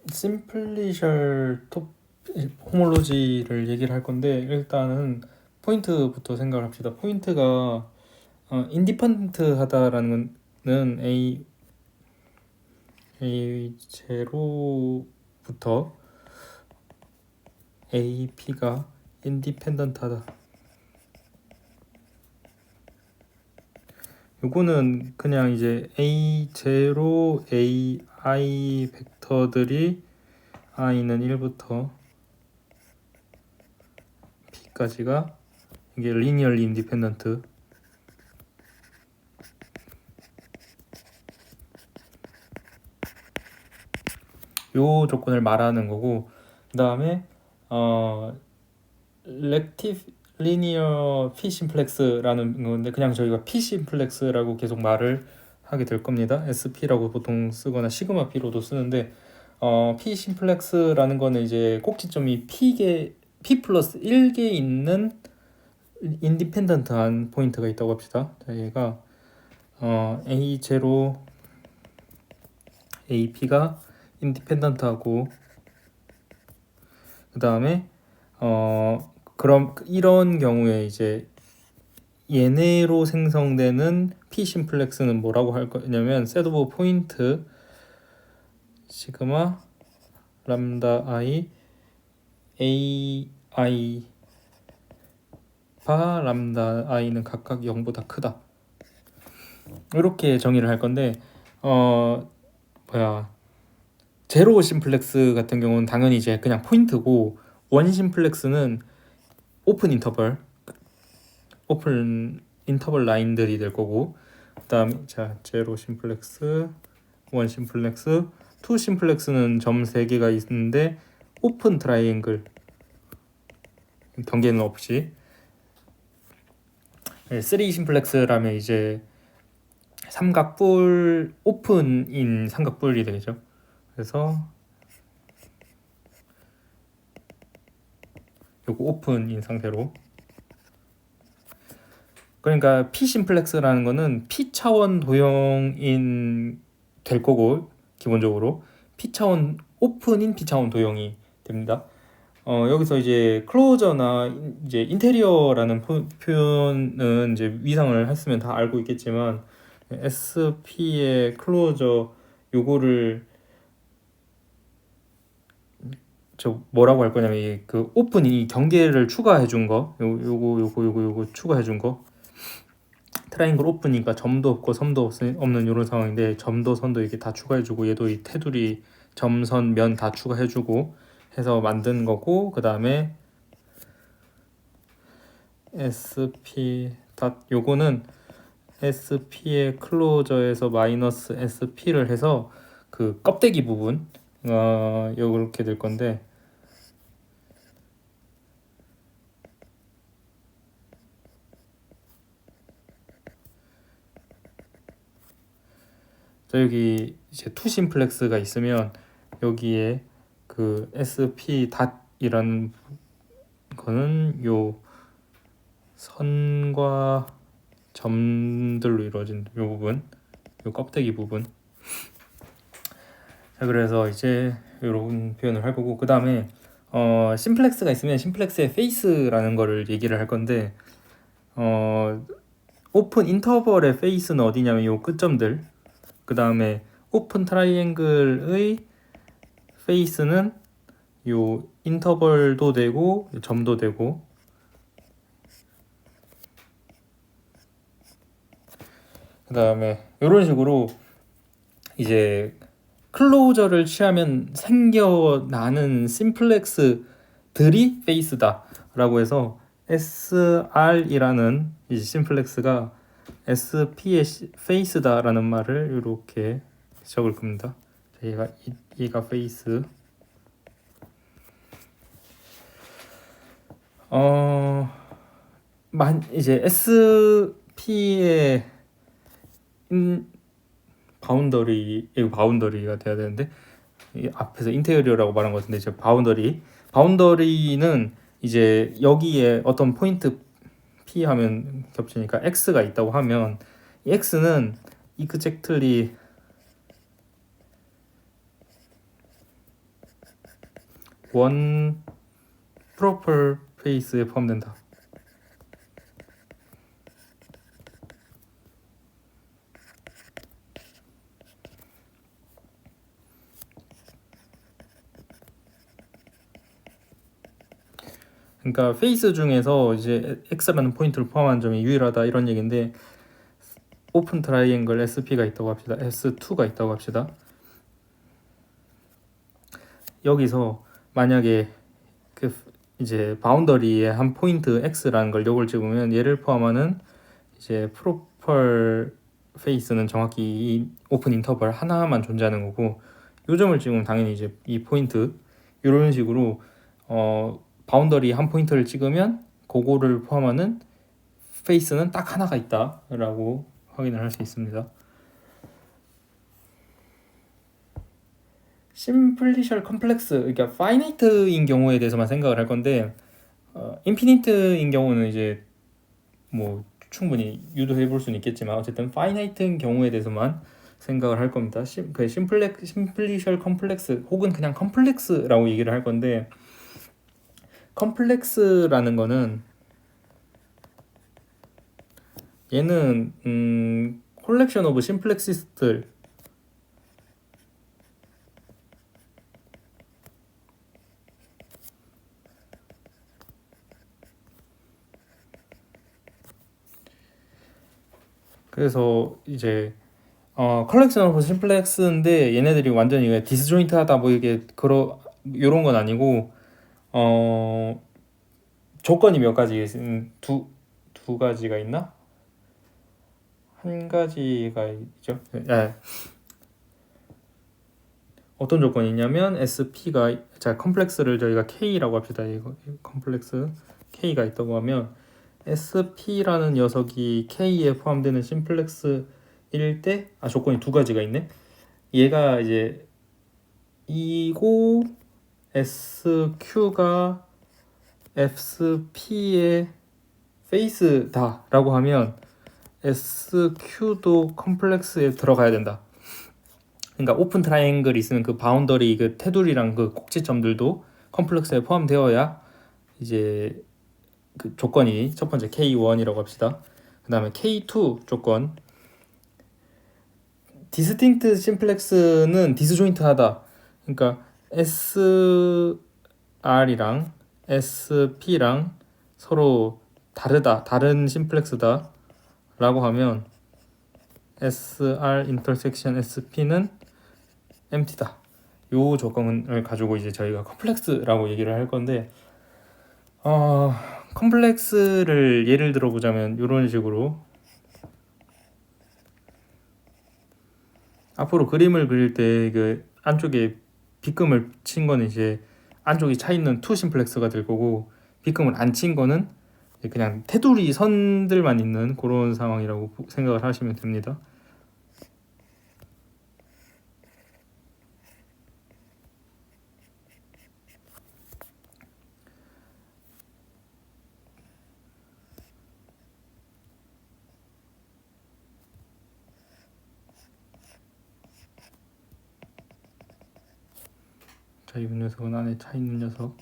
심플리셜 호몰로지를 얘기를 할 건데, 일단은 포인트부터 생각을 합시다. 포인트가 인디펜던트하다라는 거는 A0부터 AP가 인디펜던트하다. 요거는 그냥 이제 A0, AI 벡터들이 i는 1부터 p까지가 이게 linearly independent, 요 조건을 말하는 거고, 그 다음에 lective linear p simplex라는 건데, 그냥 저희가 p simplex라고 계속 말을 하게 될 겁니다. SP라고 보통 쓰거나 시그마 P로도 쓰는데, p simplex라는 거는 이제 꼭지점이 p 플러스 1개 있는 인디펜던트한 포인트가 있다고 합시다. 자, 얘가 A0, AP가 인디펜던트하고, 그 다음에 그럼 이런 경우에 이제 얘네로 생성되는 p 심플렉스는 뭐라고 할 거냐면 셋 오브 포인트 시그마 람다 i ai 바 람다 i는 각각 0보다 크다, 이렇게 정의를 할 건데, 제로 심플렉스 같은 경우는 당연히 이제 그냥 포인트고, 원 심플렉스는 오픈 인터벌 라인들이 될 거고, 그다음 자 제로 심플렉스, 원 심플렉스, 투 심플렉스는 점 3개가 있는데 오픈 트라이앵글, 경계는 없이. 3 심플렉스라면 이제 삼각뿔, 오픈인 삼각뿔이 되겠죠. 그래서 요거 오픈인 상태로, 그러니까 p 심플렉스라는 거는 p 차원 도형인 될 거고, 기본적으로 p 차원 오픈인 p 차원 도형이 됩니다. 여기서 이제 클로저나 이제 인테리어라는 표현은 이제 위상을 했으면 다 알고 있겠지만, SP의 클로저 요거를 저 뭐라고 할 거냐면, 그 오픈 이 경계를 추가해 준 거, 요거 추가해 준 거, 트라이앵글 오픈이니까 점도 없고 선도 없는 이런 상황인데, 점도 선도 이렇게 다 추가해주고, 얘도 이 테두리 점선 면 다 추가해주고 해서 만든 거고, 그 다음에 SP 요거는 SP의 클로저에서 마이너스 SP를 해서 그 껍데기 부분 요렇게 될 건데, 자 여기 이제 투 심플렉스가 있으면 여기에 그 SP 닷이라는 거는 요 선과 점들로 이루어진 요 부분, 요 껍데기 부분. 자 그래서 이제 이런 표현을 할 거고, 그 다음에 심플렉스가 있으면 심플렉스의 페이스라는 거를 얘기를 할 건데, 오픈 인터벌의 페이스는 어디냐면 요 끝점들, 그 다음에 오픈 트라이앵글의 페이스는 요 인터벌도 되고 점도 되고, 그 다음에 이런 식으로 이제 클로저를 취하면 생겨나는 심플렉스들이 페이스다 라고 해서, SR이라는 이제 심플렉스가 SP의 페이스다 라는 말을 이렇게 적을 겁니다. 얘가 페이스. 이제 SP의 바운더리가 돼야 되는데, 앞에서 인테리어라고 말한 것 같은데, 이제 바운더리는 이제 여기에 어떤 포인트 P 하면 겹치니까 X가 있다고 하면, 이 X는 exactly 원 프로퍼 페이스에 포함된다. 그러니까 페이스 중에서 이제 X라는 포인트를 포함한 점이 유일하다 이런 얘기인데, 오픈 트라이앵글 SP가 있다고 합시다. S2가 있다고 합시다. 여기서 만약에 그 이제 바운더리에 한 포인트 X라는 걸 요걸 집으면 얘를 포함하는 이제 프로펄 페이스는 정확히 이 오픈 인터벌 하나만 존재하는 거고, 요점을 찍으면 당연히 이제 이 포인트 이런 식으로 바운더리 한 포인트를 찍으면 그거를 포함하는 페이스는 딱 하나가 있다라고 확인을 할 수 있습니다. 심플리셜 컴플렉스, 그러니까 파이나이트인 경우에 대해서만 생각을 할 건데, 인피니트인 경우는 이제 뭐 충분히 유도해 볼 수는 있겠지만 어쨌든 파이나이트인 경우에 대해서만 생각을 할 겁니다. 심플리셜 컴플렉스 혹은 그냥 컴플렉스라고 얘기를 할 건데, 컴플렉스라는 거는 얘는 콜렉션 오브 심플렉시스들, 그래서 이제 컬렉션 오브 심플렉스인데 얘네들이 완전히 디스조인트하다 뭐 이게 요런 건 아니고, 조건이 몇 가지 두 가지가 있나? 한 가지가 있죠. 어떤 조건이 있냐면 SP가, 자 컴플렉스를 저희가 K라고 합시다. 이거 컴플렉스 K가 있다고 하면 SP라는 녀석이 K에 포함되는 심플렉스일 때, 조건이 두 가지가 있네. 얘가 이제 이고 SQ가 FP의 페이스다라고 하면 SQ도 컴플렉스에 들어가야 된다. 그러니까 오픈 트라이앵글이 있으면 그 바운더리 그 테두리랑 그 꼭지점들도 컴플렉스에 포함되어야 이제 그 조건이, 첫 번째 K1이라고 합시다. 그 다음에 K2 조건, 디스팅트 심플렉스는 디스조인트하다. 그러니까 SR이랑 SP랑 서로 다르다, 다른 심플렉스다 라고 하면 SR 인터섹션 SP는 empty다. 요 조건을 가지고 이제 저희가 컴플렉스라고 얘기를 할 건데, 컴플렉스를 예를 들어보자면 이런 식으로, 앞으로 그림을 그릴 때 그 안쪽에 빗금을 친 거는 이제 안쪽이 차 있는 투 심플렉스가 될 거고, 빗금을 안 친 거는 그냥 테두리 선들만 있는 그런 상황이라고 생각을 하시면 됩니다. 자, 이 녀석은 안에 차 있는 녀석.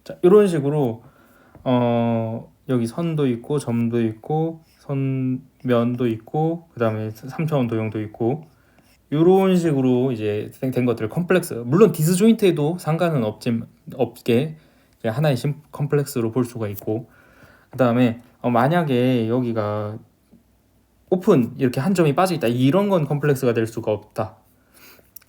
자, 이런 식으로 여기 선도 있고 점도 있고 선면도 있고 그 다음에 3차원 도형도 있고, 이런 식으로 이제 된 것들을 컴플렉스, 물론 디스조인트에도 상관은 없게 하나의 컴플렉스로 볼 수가 있고, 그 다음에 만약에 여기가 오픈 이렇게 한 점이 빠져 있다, 이런 건 컴플렉스가 될 수가 없다.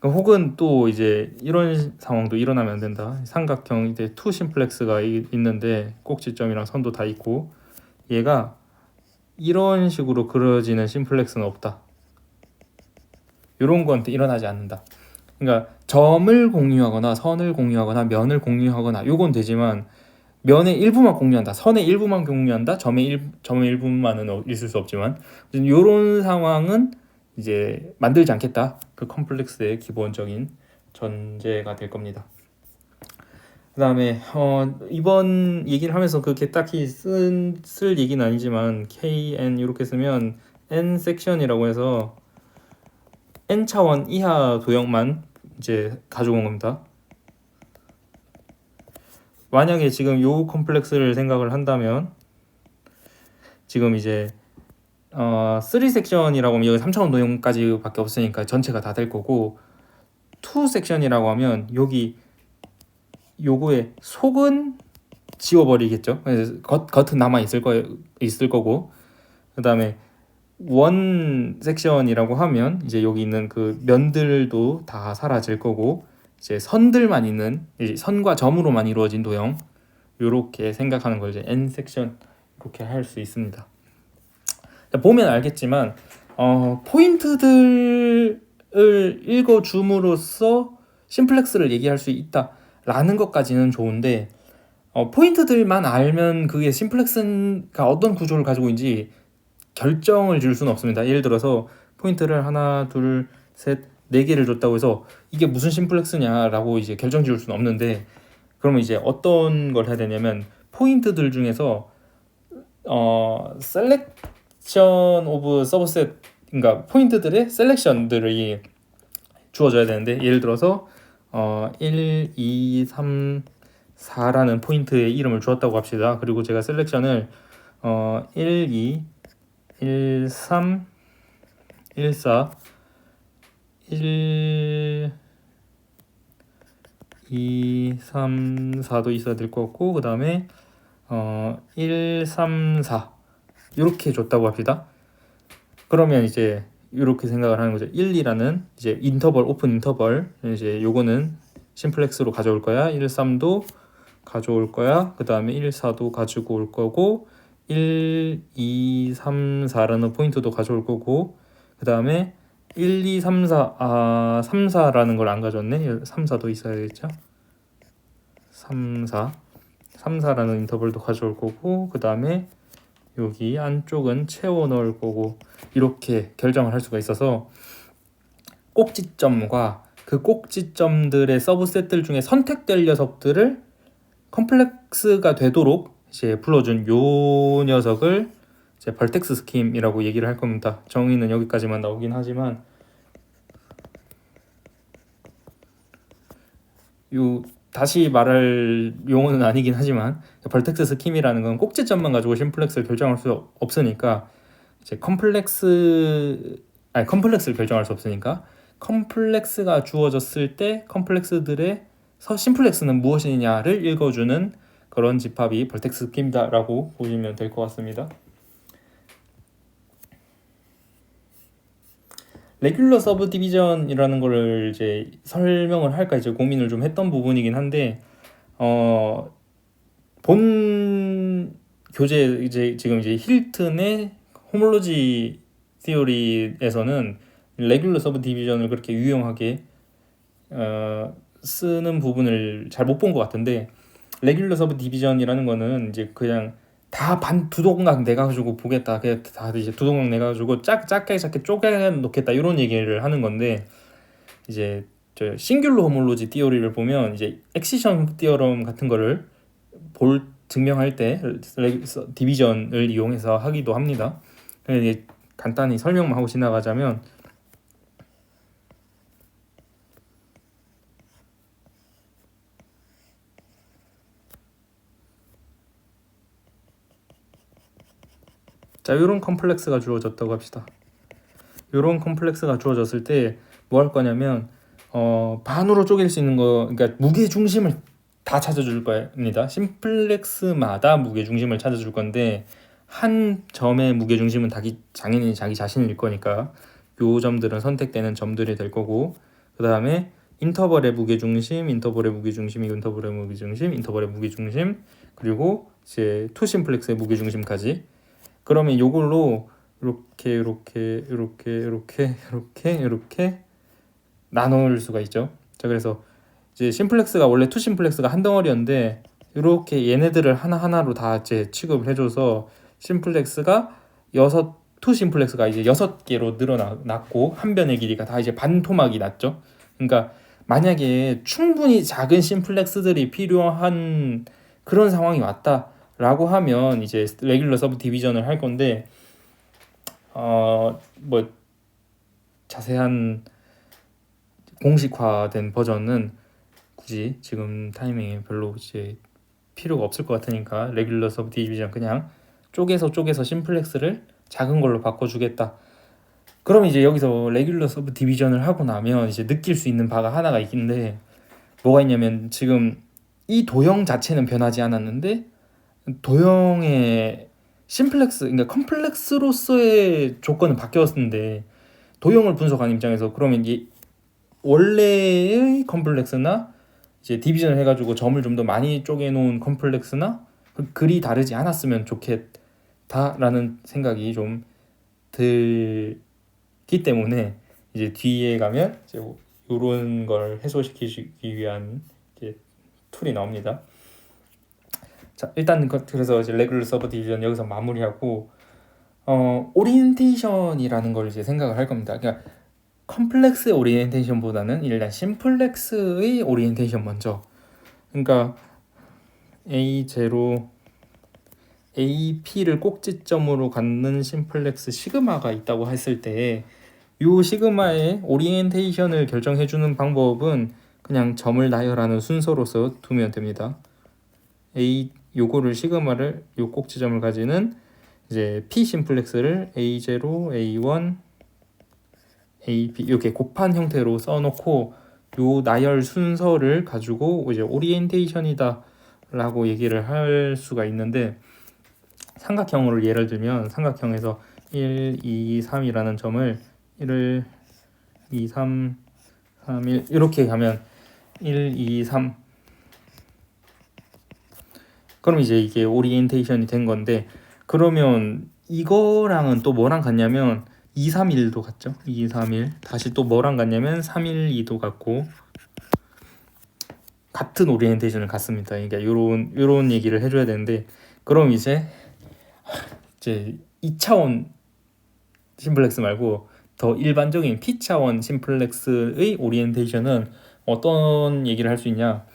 혹은 또 이제 이런 상황도 일어나면 안 된다. 삼각형 이제 투 심플렉스가 있는데 꼭지점이랑 선도 다 있고 얘가 이런 식으로 그려지는 심플렉스는 없다. 이런 건 일어나지 않는다. 그러니까 점을 공유하거나 선을 공유하거나 면을 공유하거나 요건 되지만, 면의 일부만 공유한다, 선의 일부만 공유한다, 점의 일부만은 있을 수 없지만, 이런 상황은 이제 만들지 않겠다. 그 컴플렉스의 기본적인 전제가 될 겁니다. 그 다음에 이번 얘기를 하면서 그렇게 딱히 쓸 얘기는 아니지만 KN 이렇게 쓰면 N 섹션이라고 해서 N 차원 이하 도형만 이제 가져온 겁니다. 만약에 지금 요 컴플렉스를 생각을 한다면 지금 이제 3섹션이라고 하면 여기 3차원 도형까지 밖에 없으니까 전체가 다 될 거고 2섹션이라고 하면 여기 요거의 속은 지워버리겠죠. 그래서 겉은 남아 있을 거고 그 다음에 원 섹션이라고 하면 이제 여기 있는 그 면들도 다 사라질 거고 이제 선들만 있는 이제 선과 점으로만 이루어진 도형 이렇게 생각하는 걸 이제 N 섹션 이렇게 할 수 있습니다. 보면 알겠지만 포인트들을 읽어줌으로써 심플렉스를 얘기할 수 있다라는 것까지는 좋은데 포인트들만 알면 그게 심플렉스가 어떤 구조를 가지고 있는지 결정을 지을 수는 없습니다. 예를 들어서 포인트를 하나, 둘, 셋, 네 개를 줬다고 해서 이게 무슨 심플렉스냐라고 이제 결정 지을 수는 없는데 그러면 이제 어떤 걸 해야 되냐면 포인트들 중에서 셀렉션 오브 서브셋 그러니까 포인트들의 셀렉션들이 주어져야 되는데 예를 들어서 1, 2, 3, 4라는 포인트의 이름을 주었다고 합시다. 그리고 제가 셀렉션을 1, 2, 1, 3, 1, 4, 1, 2, 3, 4도 있어야 될 것 같고 그 다음에 1, 3, 4 이렇게 줬다고 합시다. 그러면 이제 이렇게 생각을 하는 거죠. 1, 2라는 이제 인터벌 오픈 인터벌 이제 요거는 심플렉스로 가져올 거야. 1, 3도 가져올 거야. 그 다음에 1, 4도 가지고 올 거고 1, 2, 3, 4라는 포인트도 가져올 거고 그 다음에 1, 2, 3, 4 3, 4라는 걸 안 가져왔네. 3, 4도 있어야겠죠. 3, 4 3, 4라는 인터벌도 가져올 거고 그 다음에 여기 안쪽은 채워 넣을 거고 이렇게 결정을 할 수가 있어서 꼭지점과 그 꼭지점들의 서브셋들 중에 선택될 녀석들을 컴플렉스가 되도록 이제 불러준 요 녀석을 이제 벌텍스 스킴이라고 얘기를 할 겁니다. 정의는 여기까지만 나오긴 하지만 요 다시 말할 용어는 아니긴 하지만 벌텍스 스킴이라는 건 꼭지점만 가지고 심플렉스를 결정할 수 없으니까 이제 컴플렉스를 결정할 수 없으니까 컴플렉스가 주어졌을 때 컴플렉스들의 심플렉스는 무엇이냐를 읽어주는 그런 집합이 벌텍스 스킴이다라고 보시면 될 것 같습니다. 레귤러 서브 디비전이라는 거를 이제 설명을 할까 이제 고민을 좀 했던 부분이긴 한데 본 교재 이제 지금 이제 힐튼의 호몰로지 티오리에서는 레귤러 서브 디비전을 그렇게 유용하게 쓰는 부분을 잘 못 본 것 같은데 레귤러 서브 디비전이라는 거는 이제 그냥 다 두 동강 내가지고 보겠다. 그냥 다 이제 두 동강 내가지고 작게 쪼개 놓겠다 이런 얘기를 하는 건데 이제 저 싱귤러 호몰로지 티오리를 보면 이제 엑시션 티어럼 같은 거를 증명할 때 디비전을 이용해서 하기도 합니다. 이제 간단히 설명만 하고 지나가자면 자, 이런 컴플렉스가 주어졌다고 합시다. 이런 컴플렉스가 주어졌을 때 뭐 할 거냐면 반으로 쪼갤 수 있는 거 그러니까 무게 중심을 다 찾아줄 겁니다. 심플렉스마다 무게 중심을 찾아줄 건데 한 점의 무게 중심은 당연히 자기 자신일 거니까 요 점들은 선택되는 점들이 될 거고 그 다음에 인터벌의 무게 중심, 인터벌의 무게 중심, 인터벌의 무게 중심, 인터벌의 무게 중심 그리고 이제 투 심플렉스의 무게 중심까지 그러면 요걸로 이렇게 나눌 수가 있죠. 자, 그래서 이제 심플렉스가 원래 투 심플렉스가 한 덩어리였는데 이렇게 얘네들을 하나하나로 다 이제 취급을 해줘서 심플렉스가 투 심플렉스가 이제 6개로 늘어났고 한 변의 길이가 다 이제 반토막이 났죠. 그러니까 만약에 충분히 작은 심플렉스들이 필요한 그런 상황이 왔다라고 하면 이제 레귤러 서브 디비전을 할 건데 뭐 자세한 공식화된 버전은 굳이 지금 타이밍에 별로 이제 필요가 없을 것 같으니까 레귤러 서브 디비전 그냥 쪼개서 심플렉스를 작은 걸로 바꿔주겠다. 그럼 이제 여기서 레귤러 서브 디비전을 하고 나면 이제 느낄 수 있는 바가 하나가 있는데, 뭐가 있냐면 지금 이 도형 자체는 변하지 않았는데 도형의 심플렉스, 그러니까 컴플렉스로서의 조건은 바뀌었는데, 도형을 분석하는 입장에서 그러면 이제 원래의 컴플렉스나 이제 디비전을 해가지고 점을 좀 더 많이 쪼개놓은 컴플렉스나 글이 다르지 않았으면 좋겠다라는 생각이 좀 들기 때문에 이제 뒤에 가면 이제 이런 걸 해소시키기 위한 이제 툴이 나옵니다. 자, 일단 그래서 이제 레귤러 서브 디비전 여기서 마무리하고, 오리엔테이션이라는 걸 이제 생각을 할 겁니다. 그러니까 컴플렉스의 오리엔테이션보다는 일단 심플렉스의 오리엔테이션 먼저. 그러니까 A0, AP를 꼭지점으로 갖는 심플렉스 시그마가 있다고 했을 때, 이 시그마의 오리엔테이션을 결정해주는 방법은 그냥 점을 나열하는 순서로서 두면 됩니다. 요거를 시그마를 요 꼭지점을 가지는 이제 P 심플렉스를 A0, A1, AP 이렇게 곱한 형태로 써놓고 요 나열 순서를 가지고 이제 오리엔테이션이다 라고 얘기를 할 수가 있는데, 삼각형으로 예를 들면 삼각형에서 1, 2, 3이라는 점을 1, 2, 3, 3, 1 이렇게 가면 1, 2, 3, 그럼 이제 이게 오리엔테이션이 된 건데, 그러면 이거랑은 또 뭐랑 같냐면 2, 3, 1도 같죠? 2, 3, 1 다시 또 뭐랑 같냐면 3, 1, 2도 같고 같은 오리엔테이션을 갖습니다. 그러니까 요런 얘기를 해줘야 되는데, 그럼 이제 2차원 심플렉스 말고 더 일반적인 P차원 심플렉스의 오리엔테이션은 어떤 얘기를 할 수 있냐?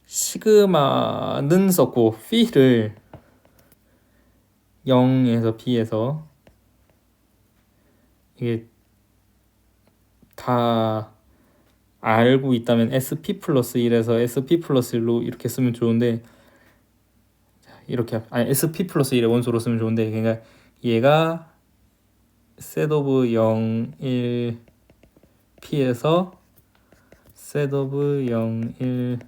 시그마는 썼고 P를 0에서 P에서 이게 다 알고 있다면 SP 플러스 1에서 SP 플러스 1로 이렇게 쓰면 좋은데, 이렇게 SP 플러스 1의 원소로 쓰면 좋은데, 그러니까 얘가 set of 0, 1, P에서 set of 0, 1,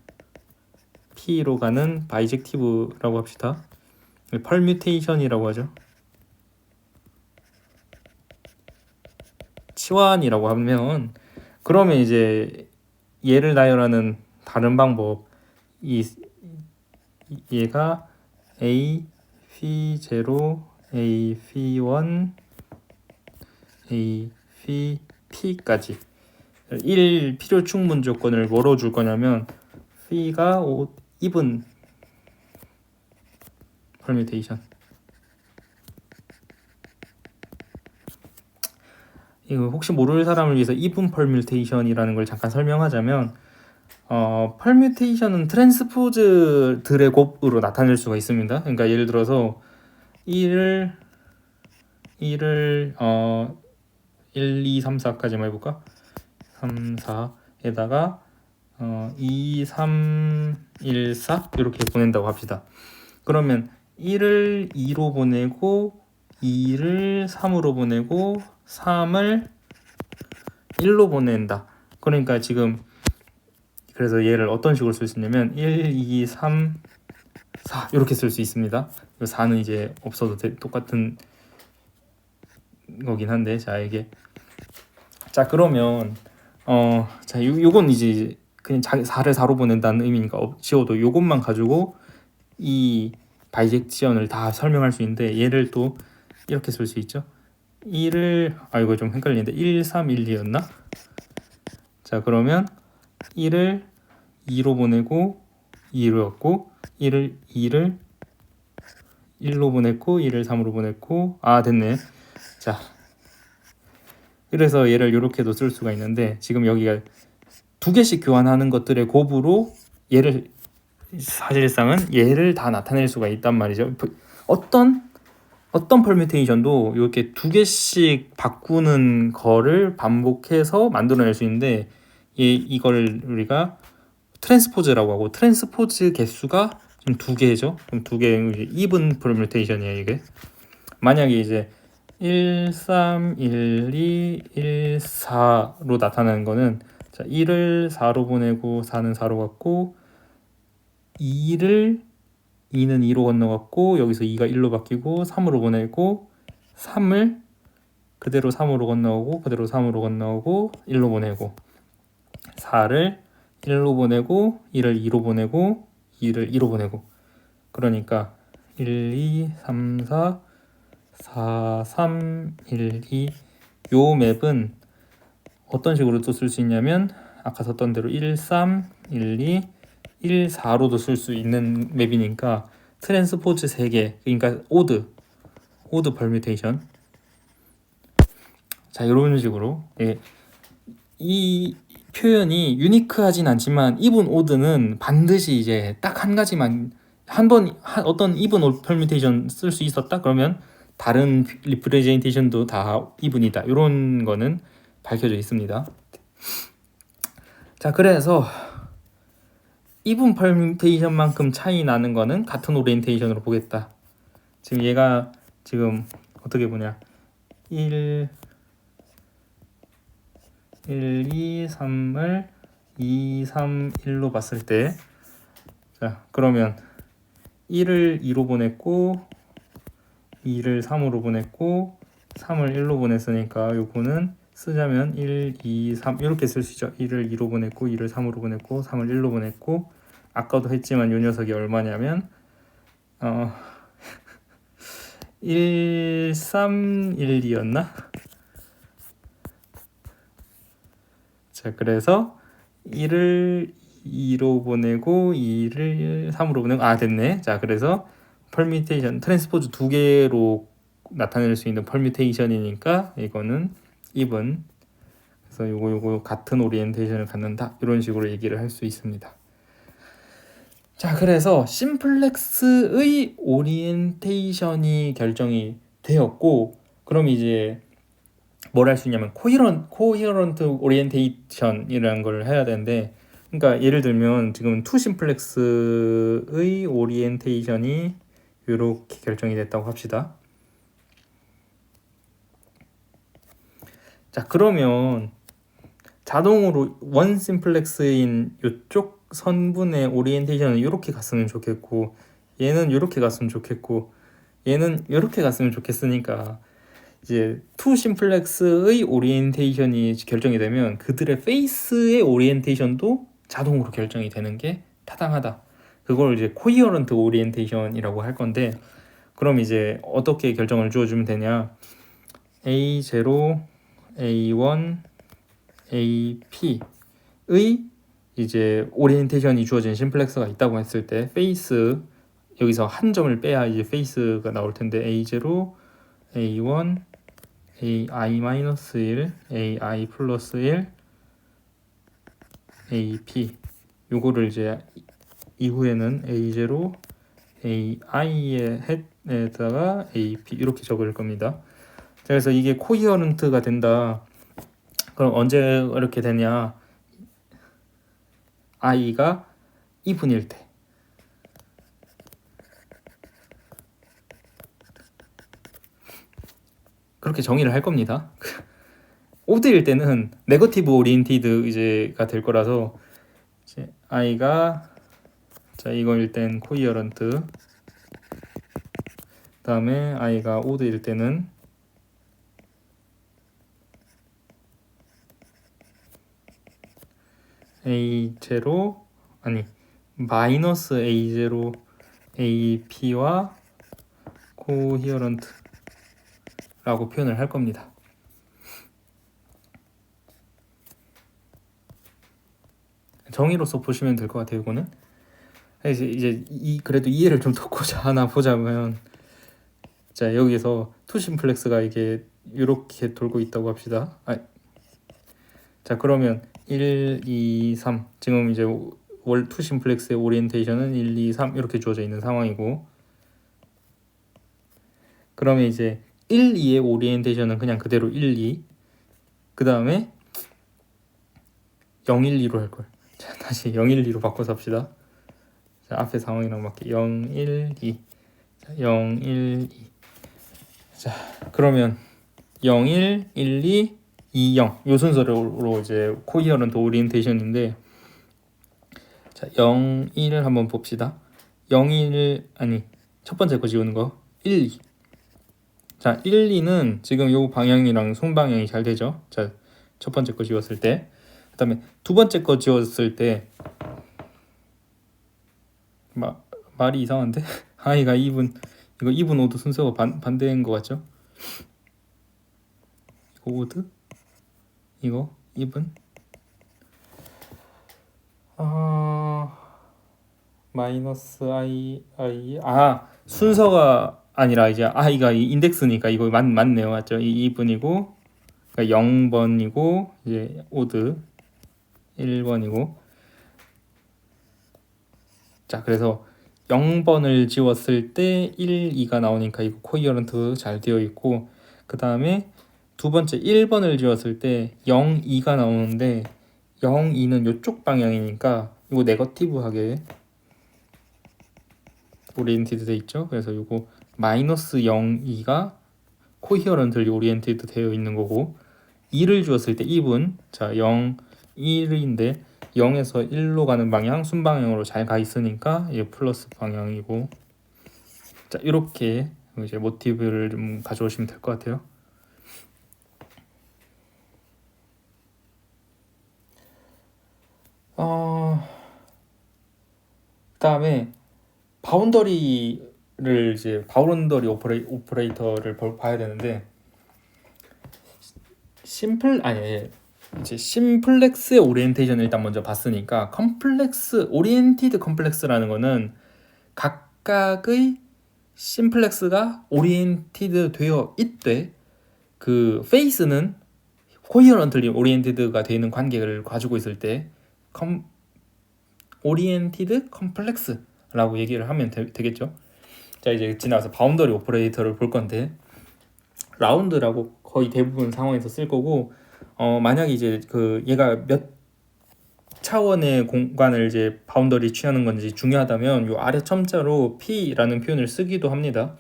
P로 가는 바이젝티브라고 합시다. 펄뮤테이션이라고 하죠. 치환이라고 하면, 그러면 이제 얘를 나열하는 다른 방법, 얘가 A, P0, A, P1, A, P까지 1 필요 충분 조건을 뭐로 줄 거냐면 P가 even permutation. 이거 혹시 모를 사람을 위해서 even permutation이라는 걸 잠깐 설명하자면, permutation은 트랜스포즈들의 곱으로 나타낼 수가 있습니다. 그러니까 예를 들어서 1을 1, 2, 3, 4까지만 해볼까? 3, 4에다가 2, 3, 1, 4 이렇게 보낸다고 합시다. 그러면 1을 2로 보내고 2를 3으로 보내고 3을 1로 보낸다. 그러니까 지금 그래서 얘를 어떤 식으로 쓸 수 있냐면 1, 2, 3, 4 이렇게 쓸 수 있습니다. 4는 이제 없어도 똑같은 거긴 한데, 자 이게 그러면 요건 이제 그냥 4를 4로 보낸다는 의미니까 지워도 요것만 가지고 이 바이젝션을 다 설명할 수 있는데, 얘를 또 이렇게 쓸 수 있죠. 1을 이거 좀 헷갈리는데 1, 3, 1, 2였나? 자 그러면 1을 2로 보내고 2였고 1을 2를 1로 보냈고 1을 3으로 보냈고 됐네. 자 그래서 얘를 이렇게도 쓸 수가 있는데, 지금 여기가 두 개씩 교환하는 것들의 곱으로 얘를 사실상은 얘를 다 나타낼 수가 있단 말이죠. 어떤 퍼뮤테이션도 이렇게 두 개씩 바꾸는 거를 반복해서 만들어낼 수 있는데, 이걸 우리가 트랜스포즈라고 하고, 트랜스포즈 개수가 지금 2개죠. 그럼 2개 even permutation이에요. 이게 만약에 이제 1, 3, 1, 2, 1, 4로 나타나는 거는, 자, 1을 4로 보내고 4는 4로 갔고, 2는 2로 건너갔고, 여기서 2가 1로 바뀌고 3으로 보내고, 3을 그대로 3으로 건너오고, 그대로 3으로 건너오고 1로 보내고, 4를 1로 보내고 2를 2로 보내고 2를 2로 보내고, 그러니까 1, 2, 3, 4, 4, 3, 1, 2. 요 맵은 어떤 식으로 또 쓸 수 있냐면, 아까 썼던 대로 1, 3, 1, 2, 1, 4로도 쓸 수 있는 맵이니까 트랜스포즈 3개, 그러니까 오드 퍼뮤테이션. 자, 이런 식으로, 예, 이 표현이 유니크하진 않지만 이븐 오드는 반드시 이제 딱 한 가지만, 어떤 이븐 오드 퍼뮤테이션 쓸 수 있었다 그러면 다른 리프레젠테이션도 다 이분이다, 이런 거는 밝혀져 있습니다. 자, 그래서 이분 퍼뮤테이션만큼 차이 나는 거는 같은 오리엔테이션으로 보겠다. 지금 얘가 지금 어떻게 보냐, 1, 2, 3을 2, 3, 1로 봤을 때, 자, 그러면 1을 2로 보냈고 2를 3으로 보냈고 3을 1로 보냈으니까 요거는 쓰자면 1, 2, 3 이렇게 쓸 수 있죠. 1을 2로 보냈고 2를 3으로 보냈고 3을 1로 보냈고, 아까도 했지만 요 녀석이 얼마냐면 1, 3, 1, 2였나? 자, 그래서 1을 2로 보내고 2를 3으로 보내고, 됐네. 자, 그래서 퍼뮤테이션, 트랜스포즈 2개로 나타낼 수 있는 퍼뮤테이션이니까 이거는 even. 그래서 요거 같은 오리엔테이션을 갖는다, 이런 식으로 얘기를 할 수 있습니다. 자, 그래서 심플렉스의 오리엔테이션이 결정이 되었고, 그럼 이제 뭘 할 수 있냐면 코히어런트 오리엔테이션이라는 걸 해야 되는데, 그러니까 예를 들면 지금 투 심플렉스의 오리엔테이션이 이렇게 결정이 됐다고 합시다. 자, 그러면 자동으로 원 심플렉스인 이쪽 선분의 오리엔테이션은 이렇게 갔으면 좋겠고, 얘는 이렇게 갔으면 좋겠고, 얘는 이렇게 갔으면 좋겠으니까, 이제 투 심플렉스의 오리엔테이션이 결정이 되면 그들의 페이스의 오리엔테이션도 자동으로 결정이 되는 게 타당하다. 그걸 이제 코히어런트 오리엔테이션이라고 할 건데, 그럼 이제 어떻게 결정을 주어주면 되냐, A0, A1, AP의 이제 오리엔테이션이 주어진 심플렉스가 있다고 했을 때, 페이스, 여기서 한 점을 빼야 이제 페이스가 나올 텐데, A0, A1, AI-1, AI 플러스 1, AP, 요거를 이제 이후에는 A0, AI의 햇에다가 AP 이렇게 적을 겁니다. 그래서 이게 코히어런트가 된다. 그럼 언제 이렇게 되냐, I가 even일 때. 그렇게 정의를 할 겁니다. 오드일 때는 네거티브 오리엔티드 이제가 될 거라서, 이제 I가, 자, 이거일 땐 코히어런트, 그다음에 I가 오드일 때는 A0, 아니 마이너스 A0, AP와 코히어런트 라고 표현을 할 겁니다. 정의로서 보시면 될 것 같아요. 이거는 이제 그래도 이해를 좀 돕고자 하나 보자면, 자, 여기서 투 심플렉스가 이게 이렇게 돌고 있다고 합시다. 자, 그러면 1, 2, 3, 지금 이제 투 심플렉스의 오리엔테이션은 1, 2, 3 이렇게 주어져 있는 상황이고, 그러면 이제 1, 2의 오리엔테이션은 그냥 그대로 1, 2, 그 다음에 0, 1, 2로 할 걸. 자, 다시 012로 바꿔서 합시다. 자, 앞에 상황이랑 맞게 012. 자, 012. 자, 그러면 01, 12, 20 요 순서로 이제 코히어런트 오리엔테이션인데, 자, 01을 한번 봅시다. 01 아니 첫 번째 거 지우는 거 12. 자, 1, 2는 지금 요 방향이랑 손방향이 잘 되죠. 자, 첫 번째 거 지웠을 때, 그 다음에 두 번째 거 지웠을 때 말이 이상한데? 아이가 2분, 이거 2분 오드 순서가 반대인 것 같죠? 이거 오드, 이거 2분. 마이너스 i 순서가 아니라 이제 i가 이 인덱스니까 이거 맞네요. 맞죠? 이 2분이고, 그러니까 0번이고 이제 오드 1번이고. 자, 그래서 0번을 지웠을 때 1, 2가 나오니까 이거 코히어런트 잘 되어 있고, 그 다음에 두 번째 1번을 지웠을 때 0, 2가 나오는데 0, 2는 이쪽 방향이니까 이거 네거티브하게 오리엔티드 돼 있죠. 그래서 이거 마이너스 0, 2가 코히어런트리 오리엔티드 되어 있는 거고, 2를 주었을 때 2분, 자 0, 1인데 0에서 1로 가는 방향 순방향으로 잘 가 있으니까 이게 플러스 방향이고. 자, 이렇게 이제 모티브를 좀 가져오시면 될 것 같아요. 그다음에 바운더리를 이제 바운더리 오퍼레이터를 봐야 되는데, 이제 심플렉스의 오리엔테이션을 일단 먼저 봤으니까, 컴플렉스 오리엔티드 컴플렉스라는 거는 각각의 심플렉스가 오리엔티드 되어 있되, 그 페이스는 코히어런틀리 오리엔티드가 되어 있는 관계를 가지고 있을 때 오리엔티드 컴플렉스라고 얘기를 하면 되겠죠. 자, 이제 지나서 바운더리 오퍼레이터를 볼 건데, 라운드라고 거의 대부분 상황에서 쓸 거고, 만약에 이제 그 얘가 몇 차원의 공간을 이제 바운더리 취하는 건지 중요하다면 요 아래 첨자로 P라는 표현을 쓰기도 합니다.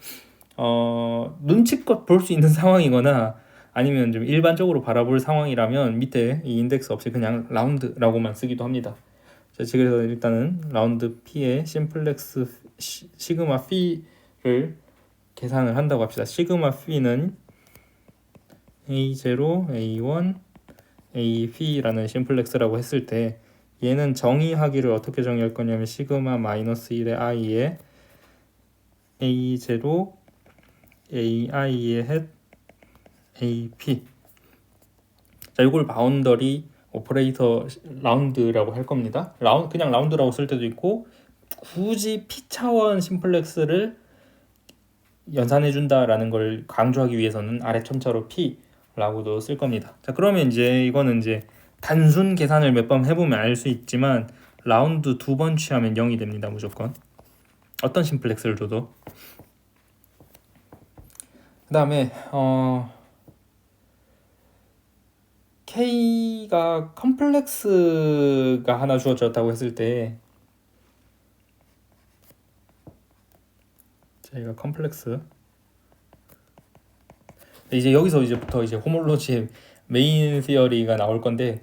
눈치껏 볼 수 있는 상황이거나 아니면 좀 일반적으로 바라볼 상황이라면 밑에 이 인덱스 없이 그냥 라운드라고만 쓰기도 합니다. 자, 그래서 일단은 라운드 P의 심플렉스 시그마 P를 계산을 한다고 합시다. 시그마 P는 A0, A1, AP라는 심플렉스라고 했을 때, 얘는 정의하기를 어떻게 정의할 거냐면 시그마 마이너스 1의 i에 A0, AI의 햇, AP. 자, 이걸 바운더리 오퍼레이터 라운드라고 할 겁니다. 그냥 라운드라고 쓸 때도 있고, 굳이 P차원 심플렉스를 연산해 준다라는 걸 강조하기 위해서는 아래 첨자로 P라고도 쓸 겁니다. 자, 그러면 이제 이거는 이제 단순 계산을 몇 번 해보면 알 수 있지만, 라운드 2번 취하면 0이 됩니다. 무조건 어떤 심플렉스를 줘도. 그 다음에 K가 컴플렉스가 하나 주어졌다고 했을 때, 저희가 컴플렉스, 이제 여기서 이제부터 이제 호몰로지의 메인 시어리가 나올 건데,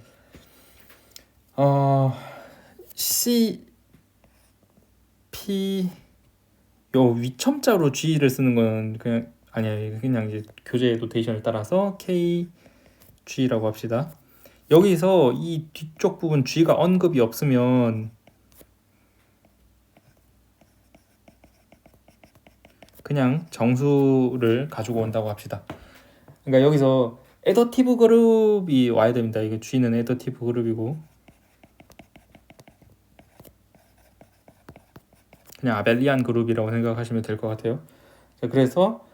C, P 요 위첨자로 G를 쓰는 건 그냥 아니야. 그냥 이제 교재 노테이션을 따라서 K, G라고 합시다. 여기서 이 뒤쪽 부분 G가 언급이 없으면 그냥 정수를 가지고 온다고 합시다. 그러니까 여기서 애더티브 그룹이 와야 됩니다. 이게 G는 애더티브 그룹이고, 그냥 아벨리안 그룹이라고 생각하시면 될 것 같아요. 자, 그래서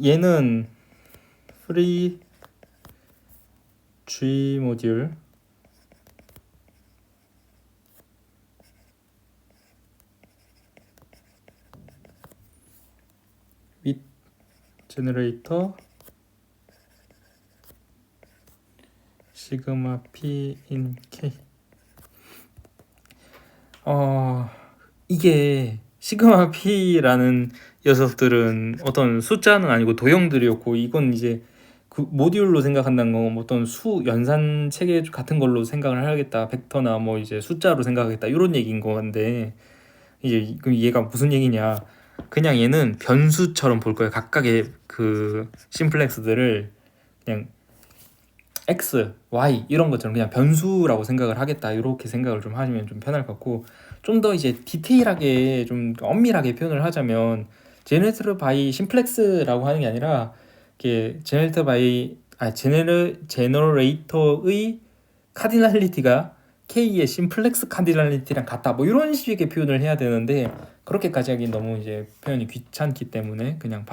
얘는 프리 G 모듈 및 제너레이터 시그마 P in K. 어, 이게 시그마 P라는 녀석들은 어떤 숫자는 아니고 도형들이었고, 이건 이제 그 모듈로 생각한다는 건 어떤 수 연산 체계 같은 걸로 생각을 하겠다. 벡터나 뭐 이제 숫자로 생각하겠다. 이런 얘기인 거 같은데, 이제 그럼 얘가 무슨 얘기냐? 그냥 얘는 변수처럼 볼 거예요. 각각의 그 심플렉스들을 그냥 x, y 이런 것처럼 그냥 변수라고 생각을 하겠다. 이렇게 생각을 좀 하시면 좀 편할 것 같고, 좀 더 이제 디테일하게 좀 엄밀하게 표현을 하자면 제네레이터 바이 심플렉스라고 하는 게 아니라 이게 제너레이터의 카디널리티가 K의 심플렉스 카디널리티랑 같다. 뭐 이런 식의 표현을 해야 되는데, 그렇게까지 하긴 너무 이제 표현이 귀찮기 때문에 그냥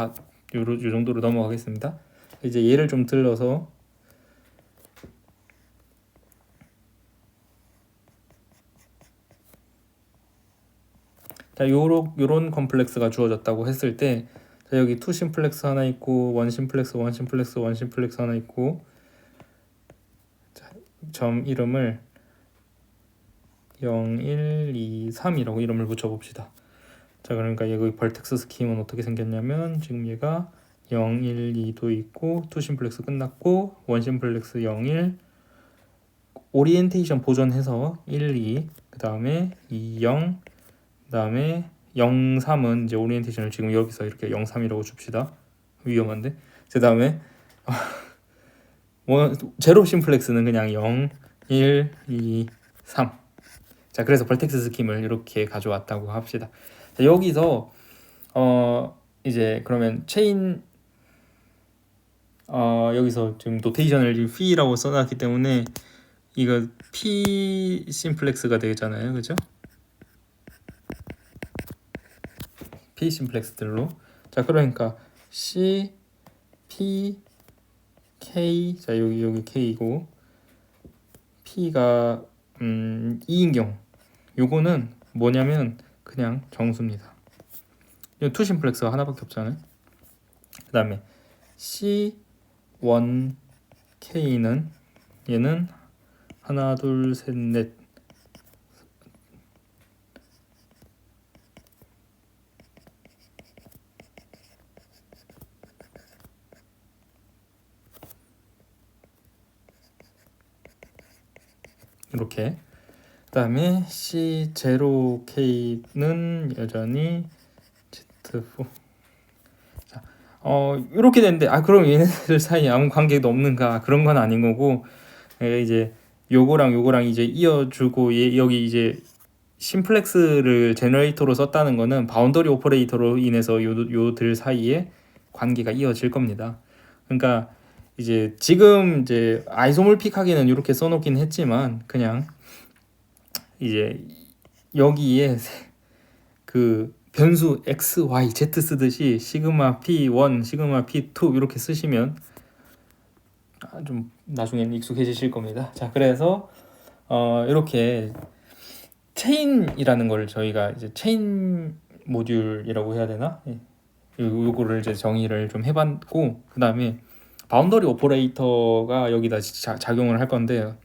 요 정도로 넘어가겠습니다. 이제 예를 좀 들어서, 자, 요런 컴플렉스가 주어졌다고 했을 때, 자, 여기 투 심플렉스 하나 있고, 원 심플렉스 하나 있고, 자, 점 이름을 0, 1, 2, 3이라고 이름을 붙여봅시다. 자, 그러니까 여기 벌텍스 스킴은 어떻게 생겼냐면, 지금 얘가 0, 1, 2도 있고, 투 심플렉스 끝났고, 원 심플렉스 0, 1, 오리엔테이션 보존해서 1, 2, 그 다음에 2, 0, 그 다음에 0, 3은 이제 오리엔테이션을 지금 여기서 이렇게 0, 3이라고 줍시다. 위험한데. 그 다음에 제로 심플렉스는 그냥 0, 1, 2, 3. 자, 그래서 벌텍스 스킴을 이렇게 가져왔다고 합시다. 자, 여기서 이제 그러면 체인 여기서 지금 노테이션을 P라고 써놨기 때문에 이거 P 심플렉스가 되잖아요, 그죠? P 심플렉스들로. 자, 그러니까 C, P, K. 자, 여기 K이고 P가 2인 경우, 요거는 뭐냐면 그냥 정수입니다. 이 투 심플렉스가 하나밖에 없잖아요. 그 다음에 C1, K는 얘는 하나, 둘, 셋, 넷. 이렇게. 그 다음에 C0K는 여전히 Z4. 자, 이렇게 되는데, 그럼 얘네들 사이에 아무 관계도 없는가? 그런 건 아닌 거고, 이제 요거랑 이제 이어주고, 여기 이제 심플렉스를 제너레이터로 썼다는 거는 바운더리 오퍼레이터로 인해서 요들 사이에 관계가 이어질 겁니다. 그러니까 이제 지금 이제 아이소몰픽하게는 이렇게 써놓긴 했지만, 그냥 이제 여기에 그 변수 x, y, z 쓰듯이 시그마 p1, 시그마 p2 이렇게 쓰시면 좀 나중에는 익숙해지실 겁니다. 자, 그래서 이렇게 체인이라는 걸 저희가 이제 체인 모듈이라고 해야 되나? 요거를 이제 정의를 좀 해봤고, 그 다음에 바운더리 오퍼레이터가 여기다 작용을 할 건데,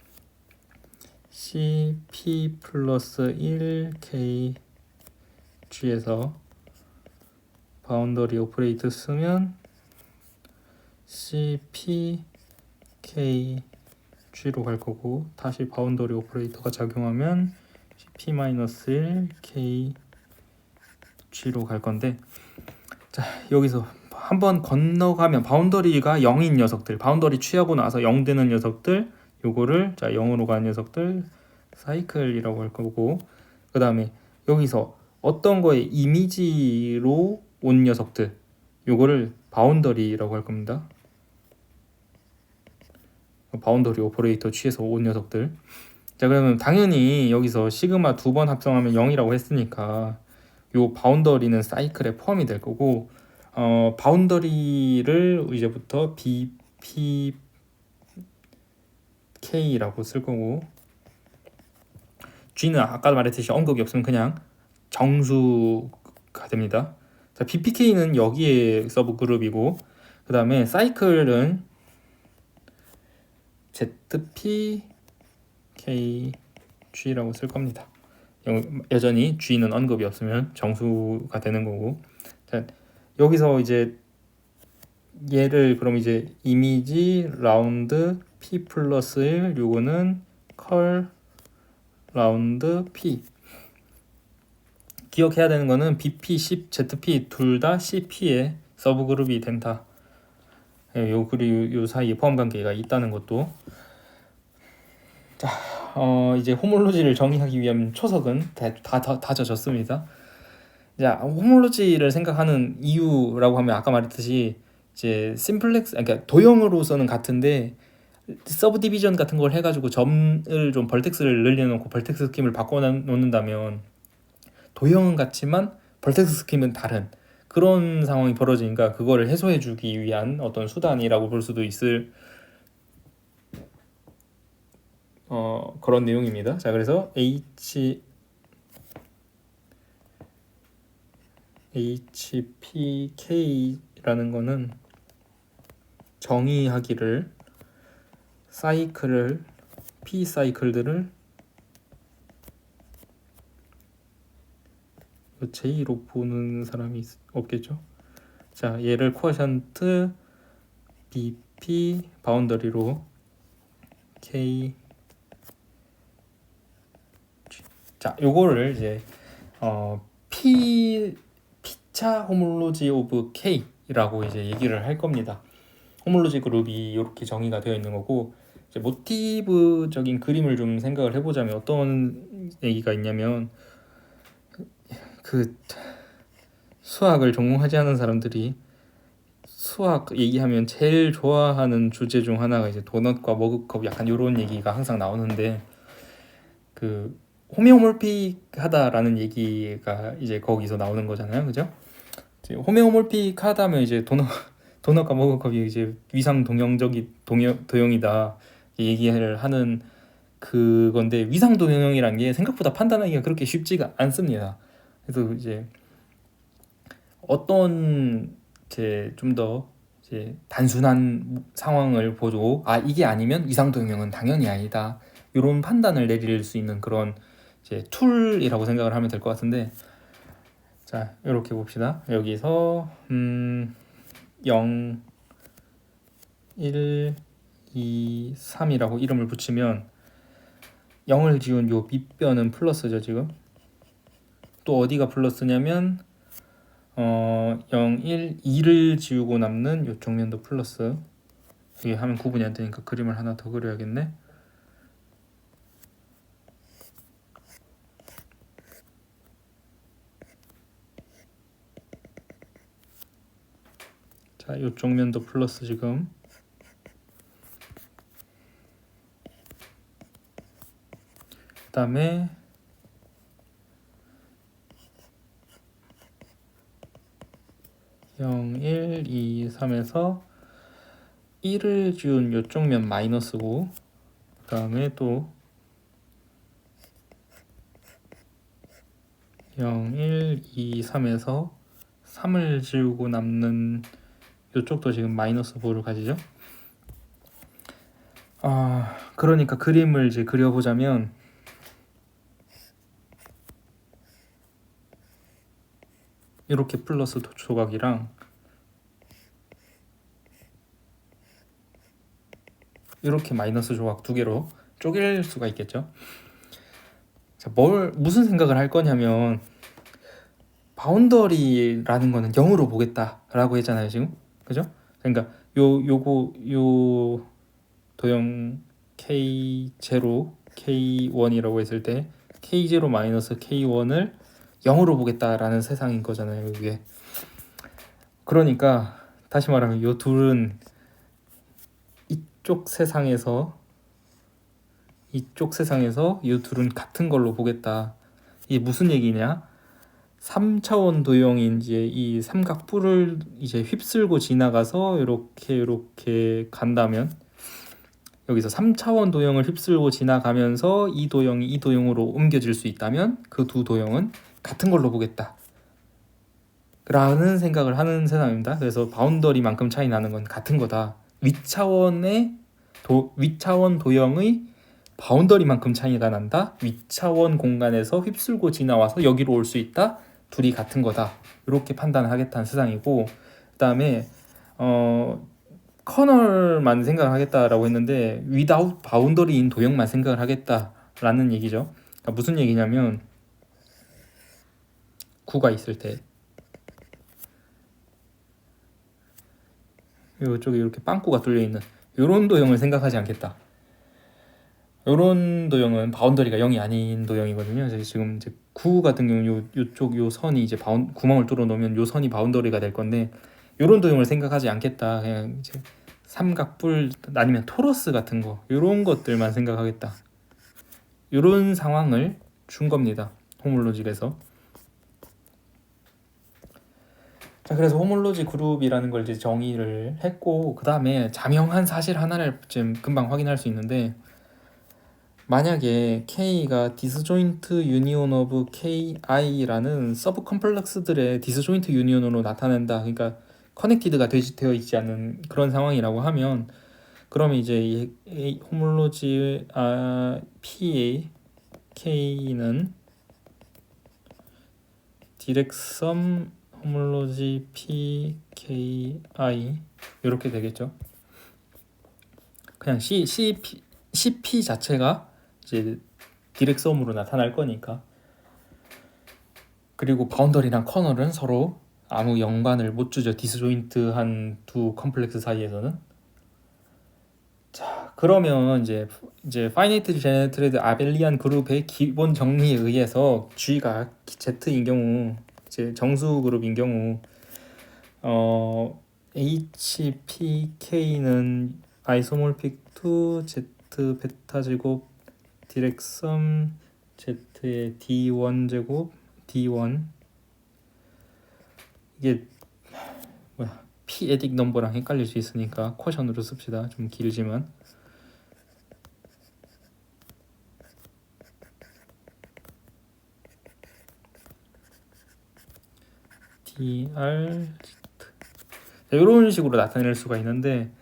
CP 플러스 1 K G에서 바운더리 오퍼레이터 쓰면 CP K G로 갈 거고, 다시 바운더리 오퍼레이터가 작용하면 CP-1 K G로 갈 건데, 자, 여기서 한번 건너가면 바운더리가 0인 녀석들, 바운더리 취하고 나서 0 되는 녀석들, 요거를 자 0으로 가는 녀석들 사이클이라고 할 거고, 그 다음에 여기서 어떤 거에 이미지로 온 녀석들, 요거를 바운더리라고 할 겁니다. 바운더리 오퍼레이터 취해서 온 녀석들. 자, 그러면 당연히 여기서 시그마 두 번 합성하면 0이라고 했으니까 요 바운더리는 사이클에 포함이 될 거고, 바운더리를 이제부터 BPK라고 쓸 거고, G는 아까 말했듯이 언급이 없으면 그냥 정수가 됩니다. 자, BPK는 여기에 서브 그룹이고, 그 다음에 사이클은 ZPKG라고 쓸 겁니다. 여전히 G는 언급이 없으면 정수가 되는 거고. 자, 여기서 이제 얘를 그럼 이제 이미지 라운드 P 플러스 1 요거는 컬 라운드 P. 기억해야 되는 거는 BP, ZP 둘 다 CP의 서브 그룹이 된다. 요 그리고 요 사이에 포함 관계가 있다는 것도. 자, 이제 호몰로지를 정의하기 위한 초석은 다 다져졌습니다. 자, 호몰로지를 생각하는 이유라고 하면 아까 말했듯이 이제 심플렉스, 그러니까 도형으로서는 같은데 서브 디비전 같은 걸 해가지고 점을 좀 벌텍스를 늘려놓고 벌텍스 스킴을 바꿔놓는다면 도형은 같지만 벌텍스 스킴은 다른 그런 상황이 벌어지니까 그거를 해소해주기 위한 어떤 수단이라고 볼 수도 있을 그런 내용입니다. 자, 그래서 HPK라는 거는 정의하기를 사이클을 P 사이클들을 J로 보는 사람이 없겠죠. 자, 얘를 코어션트 BP 바운더리로 K. 자, 요거를 이제 P차 호몰로지 오브 K라고 이제 얘기를 할 겁니다. 호몰로지 그룹이 이렇게 정의가 되어 있는 거고, 이제 모티브적인 그림을 좀 생각을 해보자면 어떤 얘기가 있냐면, 그 수학을 전공하지 않은 사람들이 수학 얘기하면 제일 좋아하는 주제 중 하나가 이제 도넛과 머그컵, 약간 이런 얘기가 항상 나오는데, 그 호메오몰픽하다라는 얘기가 이제 거기서 나오는 거잖아요, 그죠? 호메오몰픽하다면 이제 도넛과 머그컵이 이제 위상 동형적인 도형이다 얘기를 하는 그건데, 위상 도형이라는 게 생각보다 판단하기가 그렇게 쉽지가 않습니다. 그래서 이제 어떤 이제 좀 더 이제 단순한 상황을 보고 이게 아니면 위상 도형은 당연히 아니다, 이런 판단을 내릴 수 있는 그런 이제 툴이라고 생각을 하면 될 것 같은데, 자, 이렇게 봅시다. 여기서 0, 1, 2, 3이라고 이름을 붙이면 0을 지운 요 밑변은 플러스죠. 지금 또 어디가 플러스냐면 0, 1, 2를 지우고 남는 요쪽 면도 플러스. 이게 하면 구분이 안 되니까 그림을 하나 더 그려야겠네. 자, 요쪽 면도 플러스. 지금 그 다음에 (0, 1, 2, 3에서) 1을 지운 요쪽 면 마이너스고, 그 다음에 또 0, 1, 2, 3에서 3을 지우고 남는 요쪽도 지금 마이너스 5를 가지죠. 그러니까 그림을 이제 그려보자면 이렇게 플러스 조각이랑 이렇게 마이너스 조각 두 개로 쪼갤 수가 있겠죠. 자, 무슨 생각을 할 거냐면, 바운더리라는 거는 0으로 보겠다라고 했잖아요, 지금. 그죠? 그러니까 요 도형 K0, K1이라고 했을 때 K0 마이너스 K1을 0으로 보겠다라는 세상인 거잖아요, 이게. 그러니까 다시 말하면 요 둘은 이쪽 세상에서 이 둘은 같은 걸로 보겠다. 이게 무슨 얘기냐? 3차원 도형인 이제 이 삼각뿔을 이제 휩쓸고 지나가서 이렇게 간다면, 여기서 3차원 도형을 휩쓸고 지나가면서 이 도형이 이 도형으로 옮겨질 수 있다면 그 두 도형은 같은 걸로 보겠다 라는 생각을 하는 세상입니다. 그래서 바운더리만큼 차이 나는 건 같은 거다. 위차원 도형의 바운더리만큼 차이가 난다. 위차원 공간에서 휩쓸고 지나와서 여기로 올 수 있다. 둘이 같은 거다. 이렇게 판단하겠다는 세상이고, 그다음에 커널만 생각을 하겠다라고 했는데 without boundary인 도형만 생각을 하겠다라는 얘기죠. 그러니까 무슨 얘기냐면 구가 있을 때 이쪽에 이렇게 빵꾸가 뚫려 있는 이런 도형을 생각하지 않겠다. 이런 도형은 바운더리가 0이 아닌 도형이거든요. 그래서 지금 이제 구 같은 경우는 요쪽 요 선이 이제 구멍을 뚫어 놓으면 요 선이 바운더리가 될 건데, 이런 도형을 생각하지 않겠다. 그냥 이제 삼각뿔 아니면 토러스 같은 거 이런 것들만 생각하겠다. 이런 상황을 준 겁니다. 호몰로직에서. 자, 그래서 호몰로지 그룹이라는 걸 이제 정의를 했고, 그 다음에 자명한 사실 하나를 지금 금방 확인할 수 있는데, 만약에 K가 디스조인트 유니온 오브 KI라는 서브 컴플렉스들의 디스조인트 유니온으로 나타낸다. 그러니까 커넥티드가 되어 있지 않은 그런 상황이라고 하면, 그러면 이제 이 호몰로지 P의 K는 디렉섬 호몰로지 PKI 이렇게 되겠죠. 그냥 CP 자체가 이제 디렉섬으로 나타날 거니까. 그리고 바운더리랑 커널은 서로 아무 연관을 못 주죠. 디스조인트한 두 컴플렉스 사이에서는. 자, 그러면 이제 파이나이트 제네레이티드 아벨리안 그룹의 기본 정리에 의해서 G가 Z인 경우, 이제 정수 그룹인 경우 HPK는 아이소몰픽 to Z 베타 제곱 디렉섬 Z의 D1 제곱 D1, 이게 뭐야, P 에딕 넘버랑 헷갈릴 수 있으니까 쿼션으로 씁시다. 좀 길지만. DR 이런 식으로 나타낼 수가 있는데,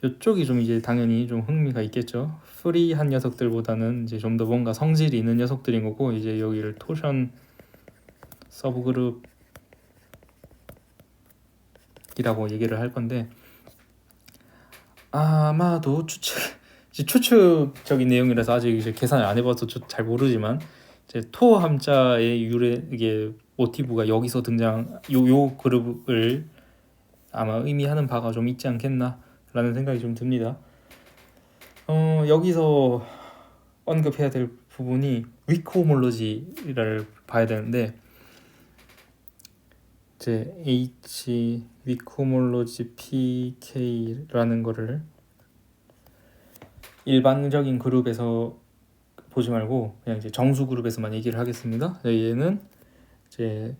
이쪽이 좀 이제 당연히 좀 흥미가 있겠죠. 프리한 녀석들보다는 이제 좀 더 뭔가 성질이 있는 녀석들인 거고, 이제 여기를 토션 서브그룹이라고 얘기를 할 건데, 아마도 추측적인 내용이라서 아직 이제 계산을 안 해봐서 잘 모르지만, 이제 토 함자의 유래, 이게 모티브가 여기서 등장, 요 그룹을 아마 의미하는 바가 좀 있지 않겠나 라는 생각이 좀 듭니다. 여기서 언급해야 될 부분이 위크 호몰로지를 봐야 되는데, 이제 H 위크 호몰로지 PK라는 거를 일반적인 그룹에서 보지 말고 그냥 이제 정수 그룹에서만 얘기를 하겠습니다. 얘는 이제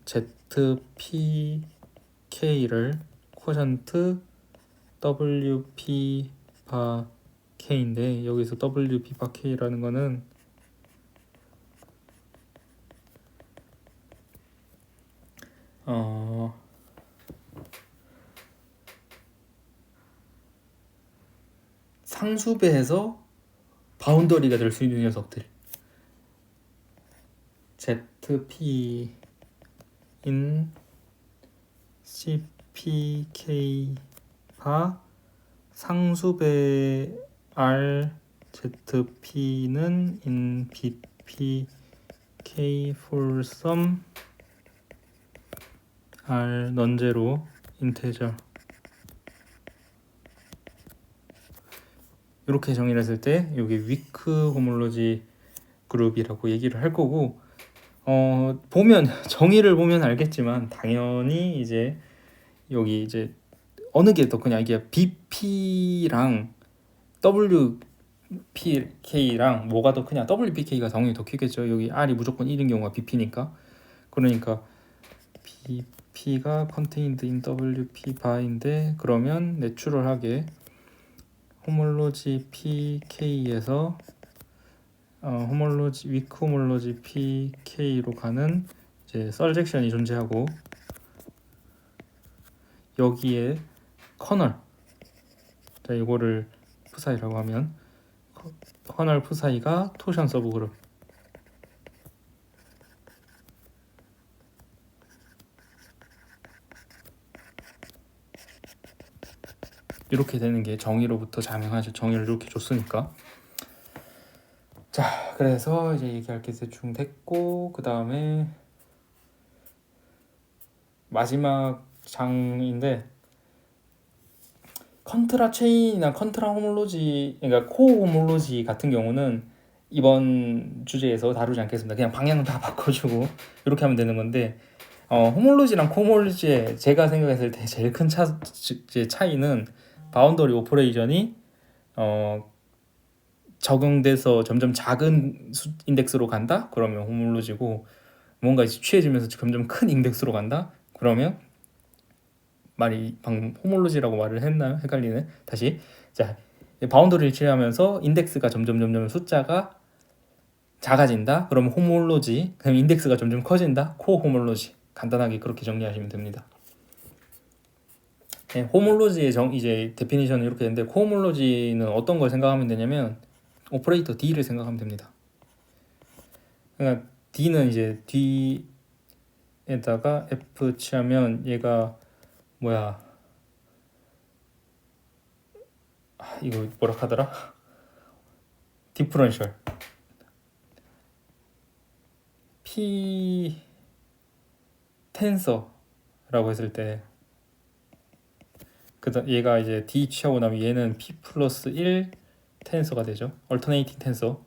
ZPK를 쿼션트 WP 바 K인데, 여기서 WP 바 K라는 거는 상수배에서 바운더리가 될 수 있는 녀석들, ZP in CPK 바 상수배 RZP는 in BPK for some R 넌제로 인테저, 이렇게 정의를 했을 때 여기 위크 호몰로지 그룹이라고 얘기를 할 거고, 보면 정의를 보면 알겠지만 당연히 이제 여기 이제 어느 게 더 그냥 이게 BP랑 WPK랑 뭐가 더 크냐, WPK가 당연히 더 크겠죠. 여기 R이 무조건 1인 경우가 BP니까. 그러니까 BP가 contained in WP 바인데, 그러면 내추럴하게 호몰로지 PK에서 호몰로지 위크 호몰로지 PK로 가는 이제 설젝션이 존재하고, 여기에 커널, 자 이거를 푸사이라고 하면 커널 푸사이가 토션 서브 그룹. 이렇게 되는 게 정의로부터 자명하죠. 정의를 이렇게 줬으니까. 자, 그래서 이제 얘기할 게 대충 됐고, 그 다음에 마지막 장인데, 컨트라 체인이나 컨트라 호몰로지, 그러니까 코어 호몰로지 같은 경우는 이번 주제에서 다루지 않겠습니다. 그냥 방향 다 바꿔주고 이렇게 하면 되는 건데, 호몰로지랑 코몰로지의 제가 생각했을 때 제일 큰 차이는 바운더리 오퍼레이션이 적용돼서 점점 작은 인덱스로 간다? 그러면 호몰로지고, 뭔가 이제 취해지면서 점점 큰 인덱스로 간다? 그러면 말이 방금 호몰로지라고 말을 했나요? 헷갈리네. 다시. 자, 바운더리를 취하면서 인덱스가 점점 숫자가 작아진다. 그러면 호몰로지. 그럼 인덱스가 점점 커진다. 코 호몰로지. 간단하게 그렇게 정리하시면 됩니다. 네, 호몰로지의 이제 데피니션은 이렇게 되는데, 코호몰로지는 어떤 걸 생각하면 되냐면 오퍼레이터 D를 생각하면 됩니다. 그러니까 D는 이제 D에다가 F 취하면 얘가 뭐야? 이거 뭐라 하더라? 디퍼런셜 P 텐서라고 했을 때, 얘가 이제 D 취하고 나면 얘는 P 플러스 1 텐서가 되죠. 얼터네이팅 텐서.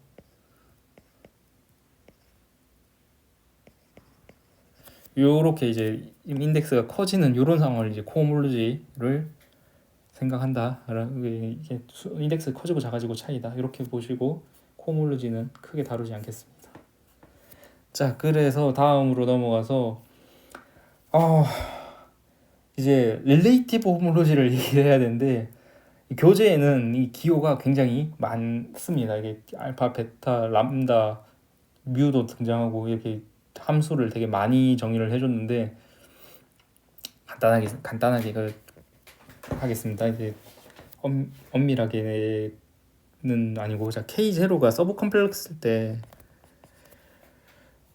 요렇게 이제 인덱스가 커지는 요런 상황을 이제 코호몰로지를 생각한다. 이게 인덱스 커지고 작아지고 차이다. 이렇게 보시고 코호몰로지는 크게 다루지 않겠습니다. 자, 그래서 다음으로 넘어가서 이제 릴레이티브 호몰로지를 얘기해야 되는데, 교재에는 이 기호가 굉장히 많습니다. 이게 알파, 베타, 람다, 뮤도 등장하고 이렇게 함수를 되게 많이 정의를 해줬는데, 간단하게 하겠습니다. 이제 엄밀하게는 아니고, 자, K0가 서브 컴플렉스일 때,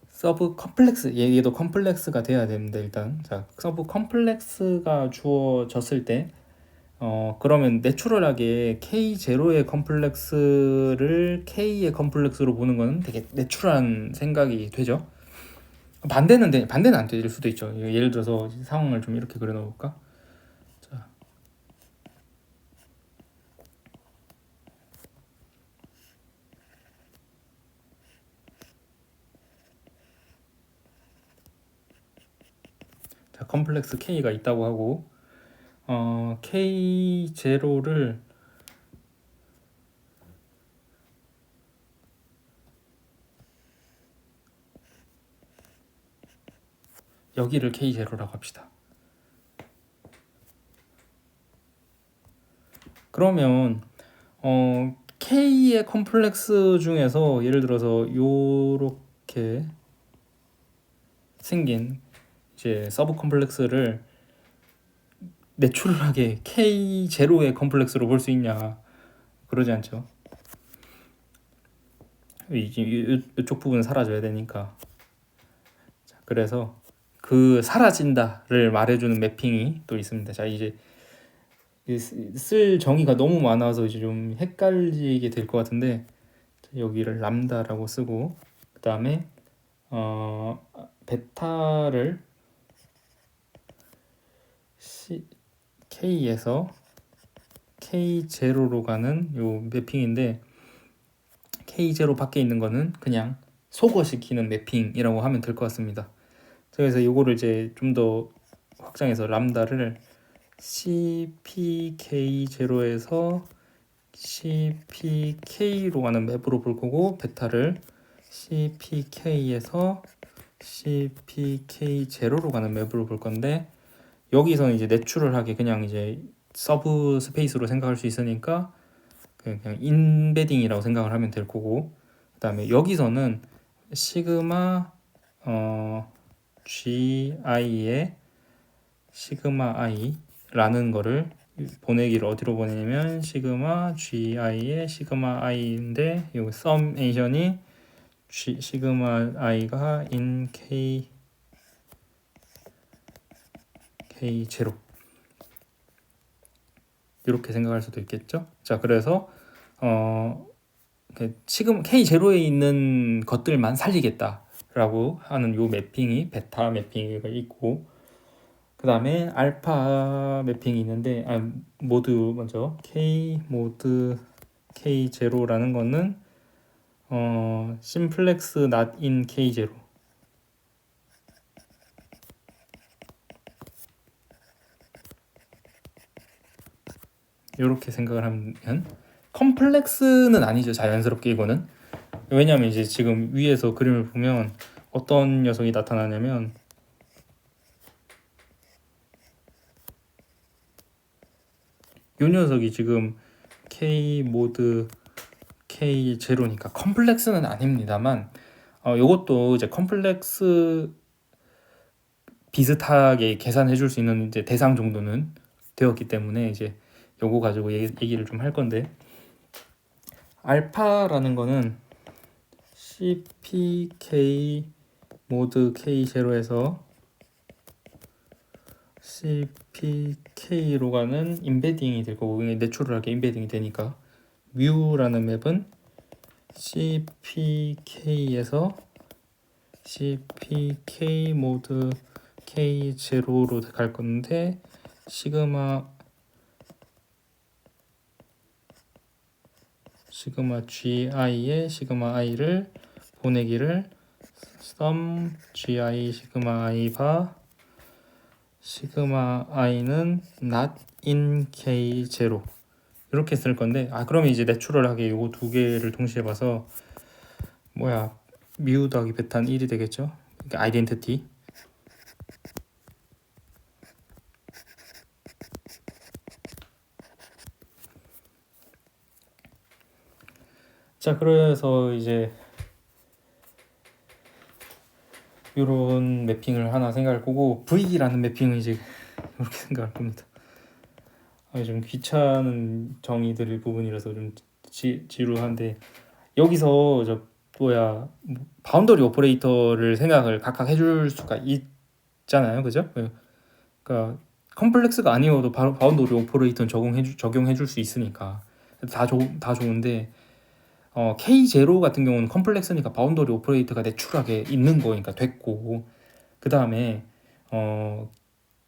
서브 컴플렉스, 얘도 컴플렉스가 돼야 됩니다. 일단 자, 서브 컴플렉스가 주어졌을 때 그러면 내추럴하게 K0의 컴플렉스를 K의 컴플렉스로 보는 건 되게 내추럴한 생각이 되죠. 반대는 안 될 수도 있죠. 예를 들어서 상황을 좀 이렇게 그려 놓을까? 자, 컴플렉스 K가 있다고 하고, K0를 여기를 K0라고 합시다. 그러면 K의 컴플렉스 중에서 예를 들어서 요렇게 생긴 이제 서브 컴플렉스를 내추럴하게 K0의 컴플렉스로 볼 수 있냐? 그러지 않죠. 이쪽 부분은 사라져야 되니까. 자, 그래서 그 사라진다를 말해주는 매핑이 또 있습니다. 자, 이제 쓸 정의가 너무 많아서 이제 좀 헷갈리게 될 것 같은데, 여기를 람다라고 쓰고, 그 다음에 베타를 K에서 K0로 가는 요 매핑인데, K0 밖에 있는 거는 그냥 소거시키는 매핑이라고 하면 될 것 같습니다. 그래서 이거를 이제 좀 더 확장해서 람다를 CPK0에서 CPK로 가는 맵으로 볼 거고, 베타를 CPK에서 CPK0로 가는 맵으로 볼 건데, 여기서는 이제 내추럴하게 그냥 이제 서브 스페이스로 생각할 수 있으니까 그냥 인베딩이라고 생각을 하면 될 거고, 그 다음에 여기서는 시그마 GI의 시그마 I라는 거를 보내기를 어디로 보내냐면 시그마 gi의 시그마 i인데 이 서메이션이 시그마 i가 in k 제로 이렇게 생각할 수도 있겠죠. 자, 그래서 지금 K0에 있는 것들만 살리겠다라고 하는 요 매핑이 베타 매핑이 있고, 그 다음에 알파 매핑이 있는데, 모드 먼저 K 모드 K0라는 거는 심플렉스 not in K0 이렇게 생각을 하면, 컴플렉스는 아니죠, 자연스럽게 이거는. 왜냐면 이제 지금 위에서 그림을 보면 어떤 녀석이 나타나냐면 이 녀석이 지금 K 모드 K0니까 컴플렉스는 아닙니다만, 요것도 이제 컴플렉스 비슷하게 계산해 줄 수 있는 이제 대상 정도는 되었기 때문에 이제 요거 가지고 얘기를 좀 할 건데, 알파라는 거는 CPK 모드 K0에서 CPK로 가는 임베딩이 될 거고, 내추럴하게 임베딩이 되니까 뮤라는 맵은 CPK에서 CPK 모드 K0로 갈 건데, 시그마 GI의 시그마 i를 보내기를 sum GI 시그마 i 바 시그마 i는 not in K0 이렇게 쓸 건데, 그러면 이제 내추럴하게 요거 두 개를 동시에 봐서 뮤 더하기 베타는 1이 되겠죠. 그러니까 아이덴티티. 자, 그래서 이제 이런 매핑을 하나 생각할 거고, V라는 매핑은 이제 이렇게 생각할 겁니다. 좀 귀찮은 정의들의 부분이라서 좀 지루한데, 여기서 바운더리 오퍼레이터를 생각을 각각 해줄 수가 있잖아요, 그죠? 그러니까 컴플렉스가 아니어도 바로 바운더리 오퍼레이터는 적용해줄 수 있으니까 다 좋은데, K0 같은 경우는 컴플렉스니까 바운더리 오퍼레이터가 내추럴하게 있는 거니까 됐고, 그 다음에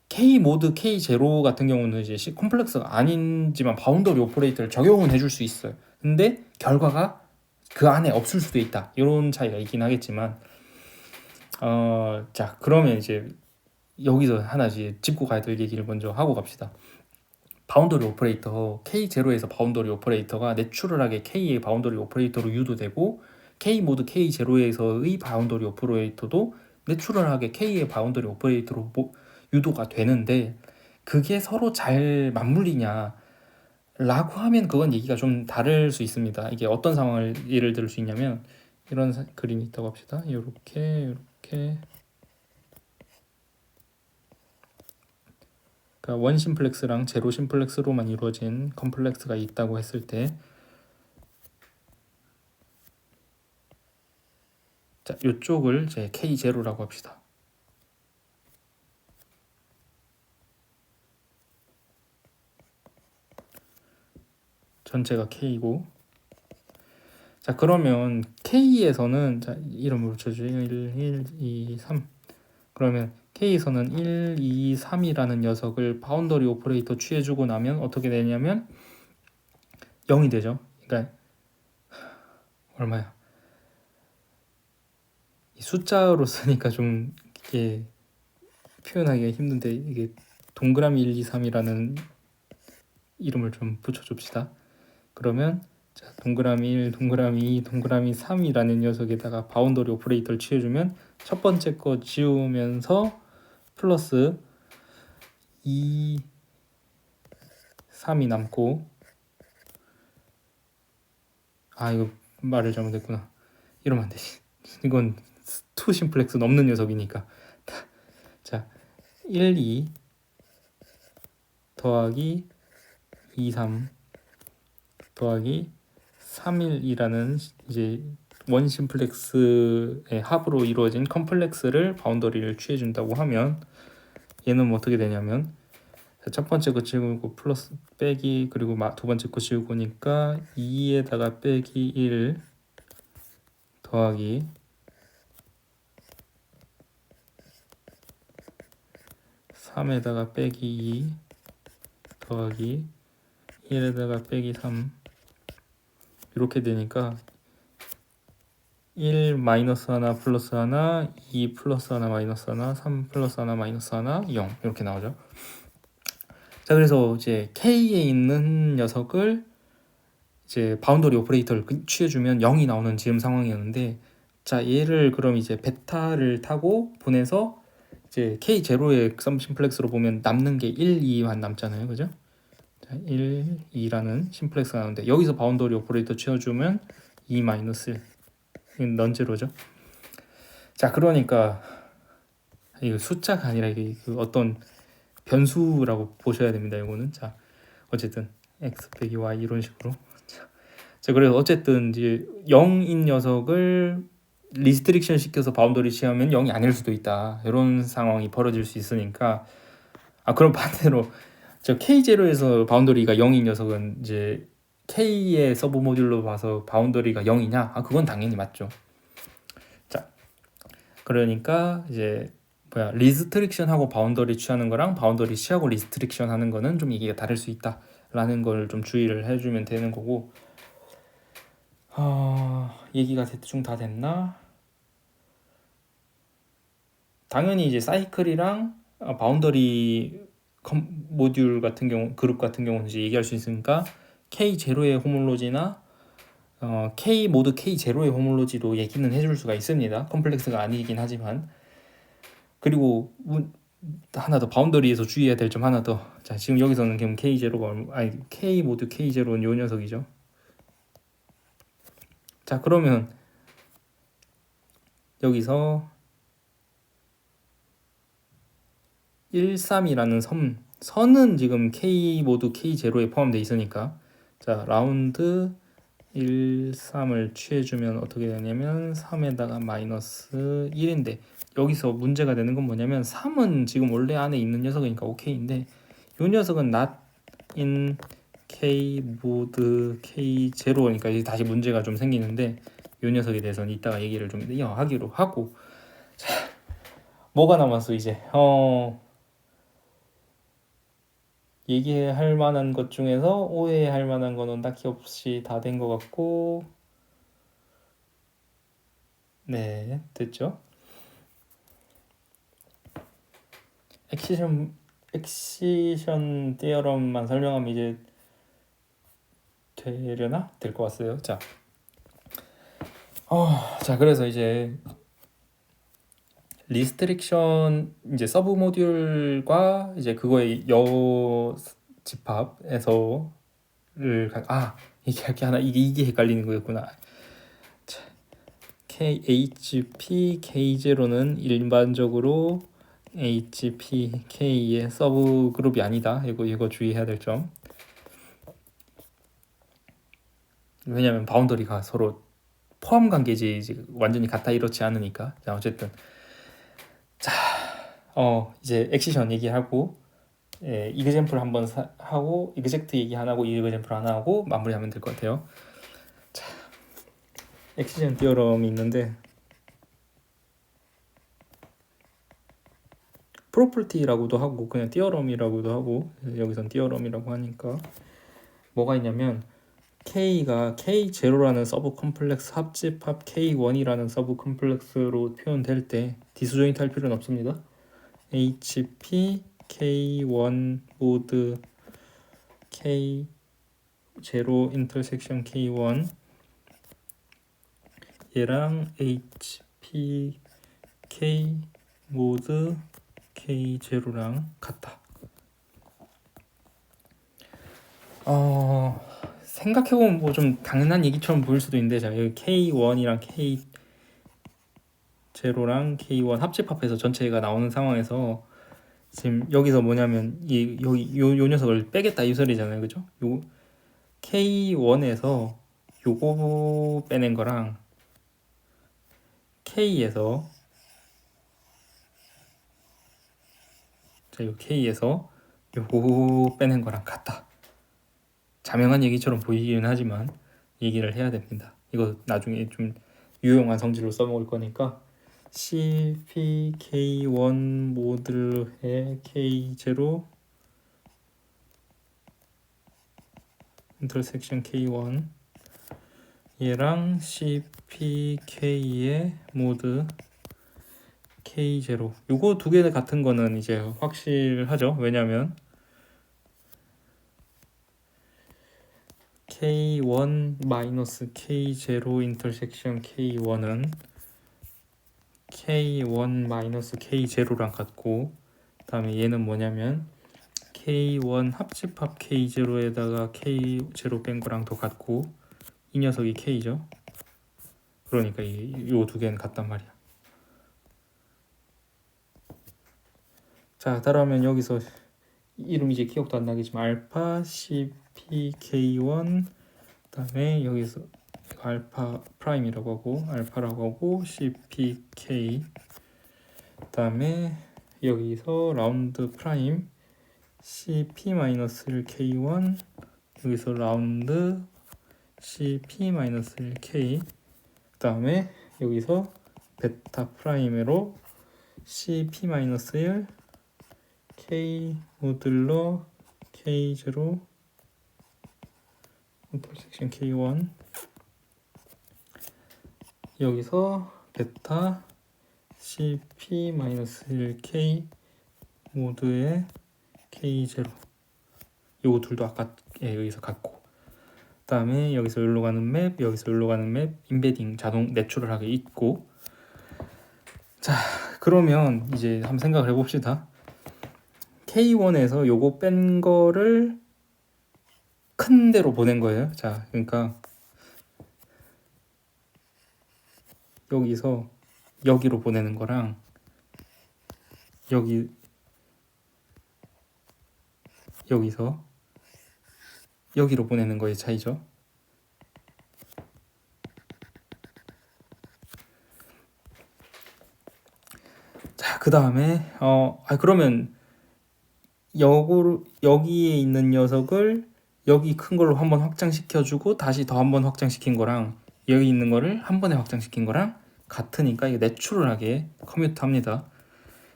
K 모드 K0 같은 경우는 이제 컴플렉스가 아닌지만 바운더리 오퍼레이터를 적용은 해줄 수 있어요. 근데 결과가 그 안에 없을 수도 있다, 이런 차이가 있긴 하겠지만, 자, 그러면 이제 여기서 하나 짚고 가야 될 얘기를 먼저 하고 갑시다. 바운더리 오퍼레이터 K0에서 바운더리 오퍼레이터가 내추럴하게 K의 바운더리 오퍼레이터로 유도되고, K 모드 K0에서의 바운더리 오퍼레이터도 내추럴하게 K의 바운더리 오퍼레이터로 유도가 되는데, 그게 서로 잘 맞물리냐 라고 하면 그건 얘기가 좀 다를 수 있습니다. 이게 어떤 상황을 예를 들 수 있냐면, 이런 그림이 있다고 합시다. 이렇게 그러니까 원 심플렉스랑 제로 심플렉스로만 이루어진 컴플렉스가 있다고 했을 때, 자, 이쪽을 이제 K0라고 합시다. 전체가 K고, 자, 그러면 K에서는, 자, 이름으로 쳐주죠. 1, 2, 3. 그러면 K에서는 1, 2, 3이라는 녀석을 바운더리 오퍼레이터 취해주고 나면 어떻게 되냐면 0이 되죠. 그러니까 얼마야? 숫자로 쓰니까 좀 이게 표현하기가 힘든데, 이게 동그라미 1, 2, 3이라는 이름을 좀 붙여줍시다. 그러면 자, 동그라미 1, 동그라미 2, 동그라미 3이라는 녀석에다가 바운더리 오퍼레이터를 취해주면 첫 번째 거 지우면서 플러스 2, 3이 남고, 이거 말을 잘못했구나. 이러면 안 되지. 이건 투 심플렉스 넘는 녀석이니까. 자, 1, 2 더하기 23 더하기 31이라는 이제 원 심플렉스의 합으로 이루어진 컴플렉스를 바운더리를 취해준다고 하면 얘는 뭐 어떻게 되냐면 첫 번째 거 지우고 플러스 빼기 그리고 두 번째 거 지우고니까 2에다가 빼기 1 더하기 3에다가 빼기 2 더하기 1에다가 빼기 3 이렇게 되니까 1 마이너스 하나 플러스 하나 2 플러스 하나 마이너스 하나 3 플러스 하나 마이너스 하나 0 이렇게 나오죠. 자, 그래서 이제 K에 있는 녀석을 이제 바운더리 오퍼레이터를 취해주면 0이 나오는 지금 상황이었는데, 자, 얘를 그럼 이제 베타를 타고 보내서 이제 K0의 썸 심플렉스로 보면 남는 게 1, 2만 남잖아요, 그죠? 자, 1, 2라는 심플렉스가 나오는데 여기서 바운더리 오퍼레이터 취해주면 2 마이너스 1, 넌제로죠. 자, 그러니까 이거 숫자가 아니라 이게 그 어떤 변수라고 보셔야 됩니다. 이거는 자 어쨌든 x 빼기 y 이런 식으로 자 그래서 어쨌든 이제 0인 녀석을 리스트릭션 시켜서 바운더리 취하면 0이 아닐 수도 있다 이런 상황이 벌어질 수 있으니까 그럼 반대로 저 K0에서 바운더리가 0인 녀석은 이제 K의 서브 모듈로 봐서 바운더리가 0이냐? 그건 당연히 맞죠. 자 그러니까 이제 리스트릭션하고 바운더리 취하는 거랑 바운더리 취하고 리스트릭션 하는 거는 좀 얘기가 다를 수 있다라는 걸 좀 주의를 해주면 되는 거고. 얘기가 대충 다 됐나? 당연히 이제 사이클이랑 바운더리 모듈 같은 경우, 그룹 같은 경우는 이제 얘기할 수 있으니까 K0의 호몰로지나 K 모두 K0의 호몰로지도 얘기는 해줄 수가 있습니다. 컴플렉스가 아니긴 하지만. 그리고 하나 더 바운더리에서 주의해야 될 점 하나 더. 자, 지금 여기서는 그럼 K0가 K 모두 K0는 요 녀석이죠. 자, 그러면 여기서 13이라는 선은 지금 K 모두 K0에 포함되어 있으니까 자, 라운드 13을 취해주면 어떻게 되냐면 3에다가 마이너스 1인데 여기서 문제가 되는 건 뭐냐면 3은 지금 원래 안에 있는 녀석이니까 오케이인데 이 녀석은 not in K 모드 K0니까 이제 다시 문제가 좀 생기는데 이 녀석에 대해서는 이따가 얘기를 좀 하기로 하고. 자, 뭐가 남았어 이제 얘기할 만한 것 중에서 오해할 만한 거는 딱히 없이 다 된 것 같고, 네, 됐죠? 엑시션 띠어럼만 설명하면 이제 되려나? 될 것 같아요. 자, 자 그래서 이제 리스트릭션 이제 서브 모듈과 이제 그거의 집합에서를 얘기할 게 하나 이게 헷갈리는 거였구나. 자, HP K0는 일반적으로 HPK의 서브 그룹이 아니다. 이거 주의해야 될 점. 왜냐면 바운더리가 서로 포함 관계지 완전히 같아 이렇지 않으니까. 자, 어쨌든 자, 이제 엑시션 얘기하고 이그젬플 한번 하고 이그젝트 얘기 하나 하고 이그젬플 하나 하고 마무리하면 될 것 같아요. 자, 엑시션 띠어럼이 있는데 프로퍼티라고도 하고 그냥 띠어럼이라고도 하고 여기선 띠어럼이라고 하니까 뭐가 있냐면 K가 K0라는 서브 컴플렉스 합집합 K1이라는 서브 컴플렉스로 표현될 때 디스조인트 할 필요는 없습니다. HP K1 모드 K0 인터섹션 K1 얘랑 HP K 모드 K0랑 같다. 생각해보면 뭐 좀 당연한 얘기처럼 보일 수도 있는데 자 여기 K1이랑 K0랑 K1 합집합해서 전체가 나오는 상황에서 지금 여기서 뭐냐면 요 녀석을 빼겠다 이 소리잖아요, 그죠? 요 K1에서 요거 빼낸 거랑 K에서 요 K에서 요거 빼낸 거랑 같다. 자명한 얘기처럼 보이기는 하지만 얘기를 해야 됩니다. 이거 나중에 좀 유용한 성질로 써먹을 거니까 CPK1 모듈의 K0 인터섹션 K1 얘랑 CPK의 모드 K0 요거 두 개 같은 거는 이제 확실하죠. 왜냐면 K1-K0 인터섹션 K1은 K1-K0랑 같고, 그 다음에 얘는 뭐냐면 K1 합집합 K0에다가 K0 뺀 거랑 더 같고, 이 녀석이 K죠. 그러니까 요 두 개는 같단 말이야. 자, 따라하면 여기서 이름 이제 기억도 안 나겠지만 알파 CPK1, 그다음에 여기서 알파 프라임이라고 하고 알파라고 하고 CPK, 그다음에 여기서 라운드 프라임 CP-1K1, 여기서 라운드 CP-1K, 그다음에 여기서 베타 프라임으로 CP-1 K 모듈러 K0 인터섹션 K1, 여기서 베타 CP-1K 모드의 K0, 요거 둘도 아까 여기서 같고, 그 다음에 여기서 여기로 가는 맵, 여기서 여기로 가는 맵 인베딩 자동 내추럴하게 있고. 자, 그러면 이제 한번 생각을 해봅시다. K1에서 요거 뺀 거를 큰 데로 보낸 거예요. 자, 그러니까 여기서 여기로 보내는 거랑 여기서 여기로 보내는 거의 차이죠. 자, 그 다음에 그러면 여기에 있는 녀석을 여기 큰 걸로 한번 확장시켜주고 다시 더 한번 확장시킨 거랑 여기 있는 거를 한 번에 확장시킨 거랑 같으니까 이게 내추럴하게 커뮤트합니다.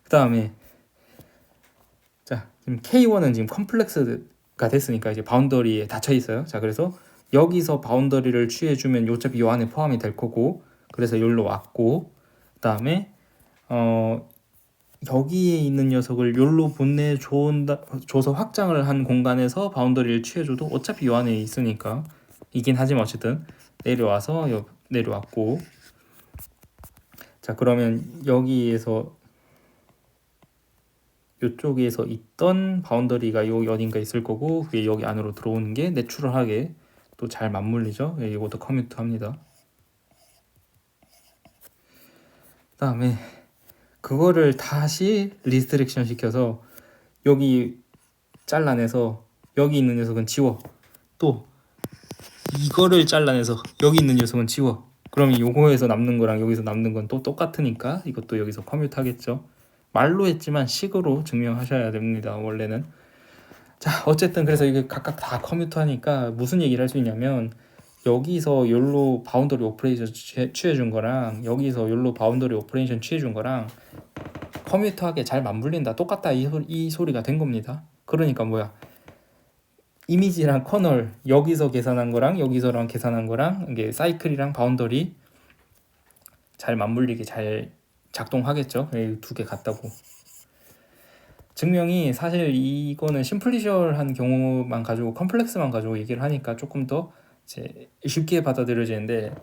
그 다음에 자, 지금 K1은 지금 컴플렉스가 됐으니까 이제 바운더리에 닫혀 있어요. 자, 그래서 여기서 바운더리를 취해주면 어차피 요 안에 포함이 될 거고, 그래서 여기로 왔고, 그 다음에 여기에 있는 녀석을 여기로 보내줘서 확장을 한 공간에서 바운더리를 취해줘도 어차피 요 안에 있으니까 이긴 하지만 어쨌든 내려와서 내려왔고. 자, 그러면 여기에서 이쪽에서 있던 바운더리가 여기 어딘가 있을 거고, 그게 여기 안으로 들어오는 게 내추럴하게 또 잘 맞물리죠. 이것도 커뮤트 합니다. 그 다음에 그거를 다시 리스트릭션 시켜서 여기 잘라내서 여기 있는 녀석은 지워, 또 이거를 잘라내서 여기 있는 녀석은 지워. 그러면 요거에서 남는 거랑 여기서 남는 건 또 똑같으니까 이것도 여기서 커뮤트 하겠죠. 말로 했지만 식으로 증명하셔야 됩니다, 원래는. 자, 어쨌든 그래서 이게 각각 다 커뮤트 하니까 무슨 얘기를 할 수 있냐면, 여기서 욜로 바운더리 오퍼레이션 취해준 거랑 여기서 욜로 바운더리 오퍼레이션 취해준 거랑 커뮤트하게 잘 맞물린다, 똑같다, 이 소리가 된 겁니다. 그러니까 뭐야, 이미지랑 커널 여기서 계산한 거랑 여기서랑 계산한 거랑 이게 사이클이랑 바운더리 잘 맞물리게 잘 작동하겠죠. 두 개 같다고. 증명이 사실 이거는 심플리셜한 경우만 가지고 컴플렉스만 가지고 얘기를 하니까 조금 더 이제 쉽게 받아들여지는데,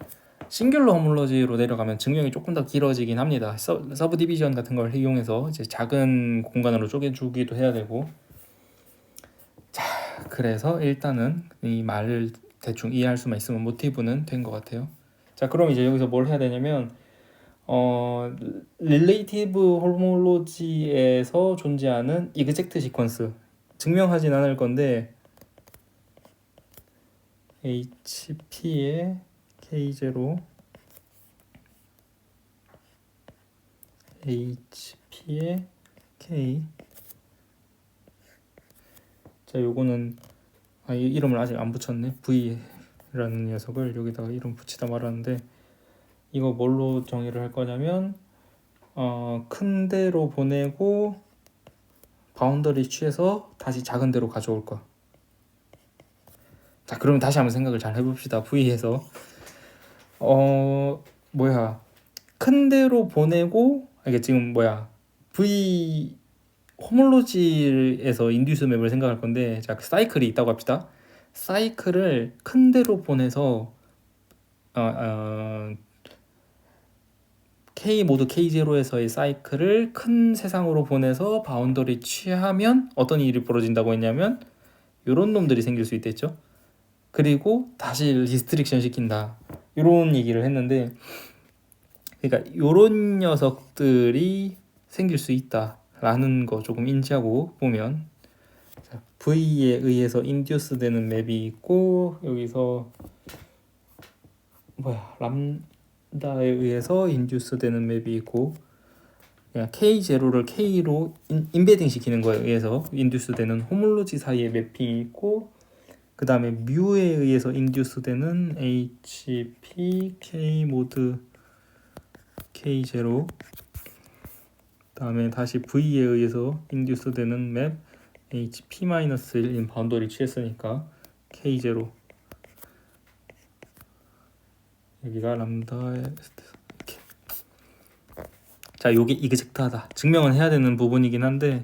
싱귤러 호몰로지로 내려가면 증명이 조금 더 길어지긴 합니다. 서브 디비전 같은 걸 이용해서 이제 작은 공간으로 쪼개주기도 해야 되고. 자, 그래서 일단은 이 말을 대충 이해할 수만 있으면 모티브는 된 것 같아요. 자, 그럼 이제 여기서 뭘 해야 되냐면 릴레이티브 호모로지에서 존재하는 이그젝트 시퀀스 증명하진 않을 건데 HP의 K0 HP의 K 자 요거는 이 이름을 아직 안 붙였네. V라는 녀석을 여기다가 이름 붙이다 말았는데 이거 뭘로 정의를 할 거냐면 큰 데로 보내고 바운더리 취해서 다시 작은 데로 가져올 거. 자 그러면 다시 한번 생각을 잘 해봅시다. V에서 큰 데로 보내고 이게 지금 V 호몰로지에서 인듀스 맵을 생각할 건데 자 사이클이 있다고 합시다. 사이클을 큰 데로 보내서 K 모드 K0에서의 사이클을 큰 세상으로 보내서 바운더리 취하면 어떤 일이 벌어진다고 했냐면 이런 놈들이 생길 수 있댔죠. 그리고 다시 리스트릭션 시킨다. 이런 얘기를 했는데 그러니까 이런 녀석들이 생길 수 있다라는 거 조금 인지하고 보면 V에 의해서 인듀스 되는 맵이 있고 여기서 람다에 의해서 인듀스 되는 맵이 있고 그냥 K0를 K로 인베딩 시키는 거에 의해서 인듀스 되는 호몰로지 사이의 매핑이 있고 그 다음에 뮤에 의해서 인듀스 되는 HP K 모드 K0 그 다음에 다시 V에 의해서 인듀스 되는 맵 HP-1인 바운더리 취했으니까 K0 여기가 람다에 이렇게. 자 요게 이그젝트하다 증명은 해야 되는 부분이긴 한데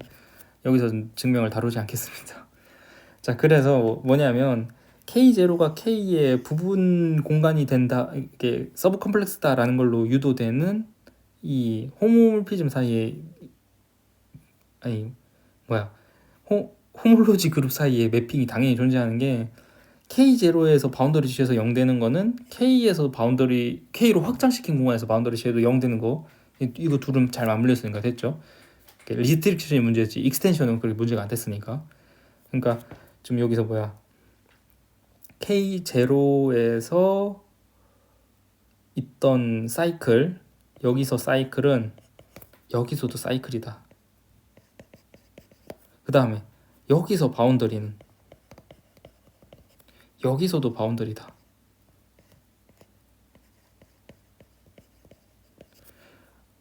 여기서 증명을 다루지 않겠습니다. 자 그래서 뭐냐면 K0가 K의 부분 공간이 된다 이게 서브 컴플렉스다라는 걸로 유도되는 이 호모몰피즘 사이에 호몰로지 그룹 사이에 매핑이 당연히 존재하는 게 K0에서 바운더리 취해서 0 되는 거는 K에서 바운더리 K로 확장시킨 공간에서 바운더리 취해도 0 되는 거 이거 둘은 잘 맞물렸으니까 됐죠. 리스트릭션이 문제였지 익스텐션은 그렇게 문제가 안 됐으니까. 그러니까 지금 여기서 K0에서 있던 사이클 여기서 사이클은 여기서도 사이클이다. 그 다음에 여기서 바운더리는 여기서도 바운더리다.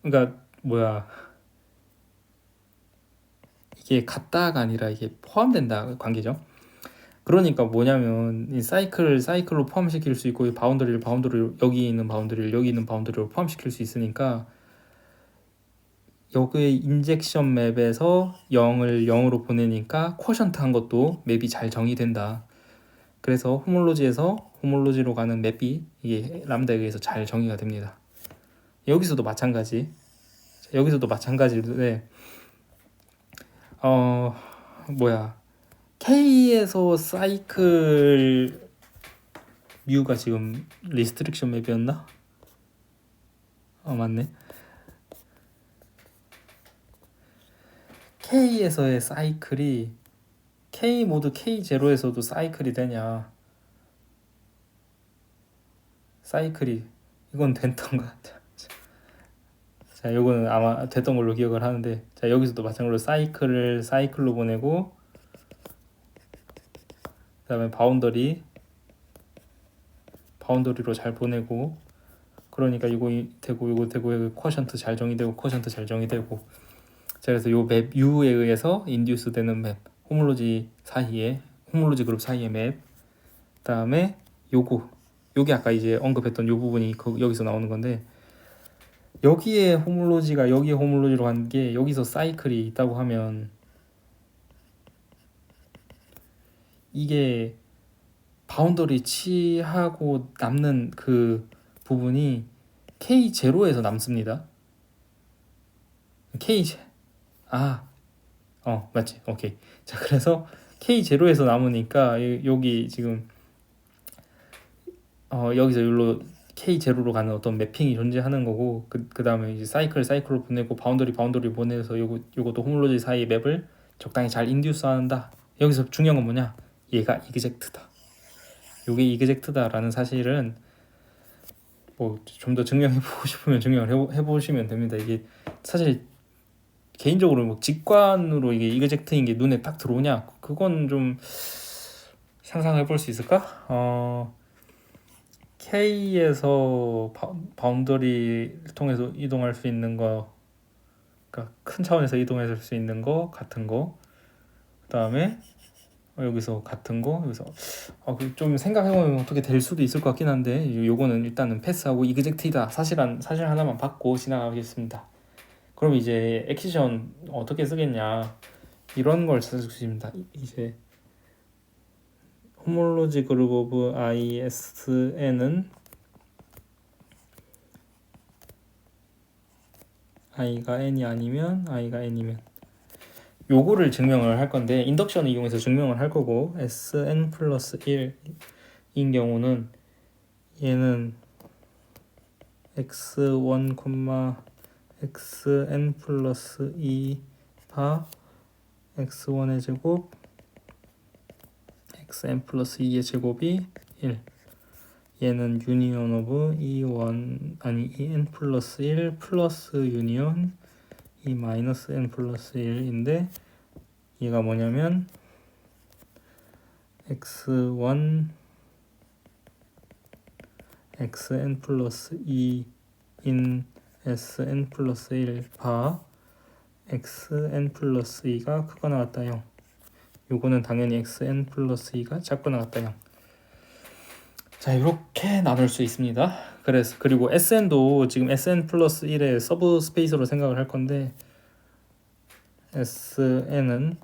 그러니까 이게 같다가 아니라 이게 포함된다 관계죠. 그러니까 뭐냐면 이 사이클로 포함시킬 수 있고 이 바운더리를 여기 있는 바운더리로 포함시킬 수 있으니까 여기의 인젝션 맵에서 0을 0으로 보내니까 쿼션트 한 것도 맵이 잘 정의된다. 그래서 호몰로지에서 호몰로지로 가는 맵이 이게 람다에 의해서 잘 정의가 됩니다. 여기서도 마찬가지인데 K에서 사이클 뮤가 지금 리스트릭션 맵이었나? 맞네. K에서의 사이클이 K 모드 K0에서도 사이클이 되냐? 사이클이 이건 됐던 것 같아. 자, 요거는 아마 됐던 걸로 기억을 하는데 자, 여기서도 마찬가지로 사이클로 보내고 그 다음에 바운더리로 잘 보내고 그러니까 이거 되고 쿼션트 잘 정의되고 자, 그래서 요 맵 U에 의해서 인듀스 되는 맵 호몰로지 그룹 사이의 맵 그 다음에 요게 아까 이제 언급했던 요 부분이 여기서 나오는 건데 여기에 호몰로지로 간 게 여기서 사이클이 있다고 하면 이게 바운더리 치하고 남는 그 부분이 K0에서 남습니다. 맞지? 오케이. 자, 그래서 K0에서 남으니까 여기 지금 여기서 여기로 K0로 가는 어떤 매핑이 존재하는 거고 그 다음에 이제 사이클로 보내고 바운더리 보내서 요것도 호몰로지 사이 맵을 적당히 잘 인듀스 한다. 여기서 중요한 건 뭐냐? 얘가 이그젝트다. 요게 이그젝트다라는 사실은 뭐 좀 더 증명해보고 싶으면 증명을 해보시면 됩니다. 이게 사실 개인적으로 뭐 직관으로 이게 이그젝트인 게 눈에 딱 들어오냐? 그건 좀 상상해 볼 수 있을까? K에서 바운더리를 통해서 이동할 수 있는 거, 그러니까 큰 차원에서 이동할 수 있는 거 같은 거, 그 다음에 여기서 같은 거, 여기서 좀 생각해보면 어떻게 될 수도 있을 것 같긴 한데 요거는 일단은 패스하고 이그젝트이다 사실 하나만 받고 지나가겠습니다. 그럼 이제 액션 어떻게 쓰겠냐 이런 걸 쓰십니다. 이제 호몰로지 그룹 오브 ISN은 i가 n이 아니면 i가 n이면 요거를 증명을 할 건데 인덕션을 이용해서 증명을 할 거고 sn 플러스 1인 경우는 얘는 x1, xn 플러스 2바 x1의 제곱 xn 플러스 2의 제곱이 1. 얘는 유니온 오브 en 플러스 1 플러스 유니온 이 마이너스 n 플러스 1인데 얘가 뭐냐면 x1 xn 플러스 2인 sn 플러스 1바 xn 플러스 2가 크거나 같다 0. 요거는 당연히 xn 플러스 2가 작거나 같다 0. 자, 이렇게 나눌 수 있습니다. 그리고 sn도 지금 sn 플러스 1의 서브 스페이스로 생각을 할 건데 sn은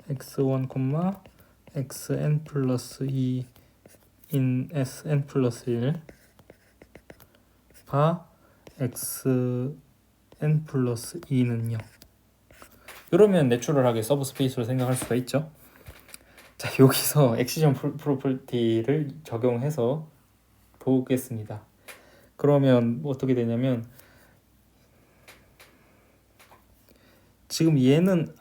x1, xn 플러스 2인 sn 플러스 1 바 xn 플러스 2는 0. 이러면 내추럴하게 서브 스페이스로 생각할 수가 있죠. 자, 여기서 액시전 프로퍼티를 적용해서 보겠습니다. 그러면 어떻게 되냐면 지금 얘는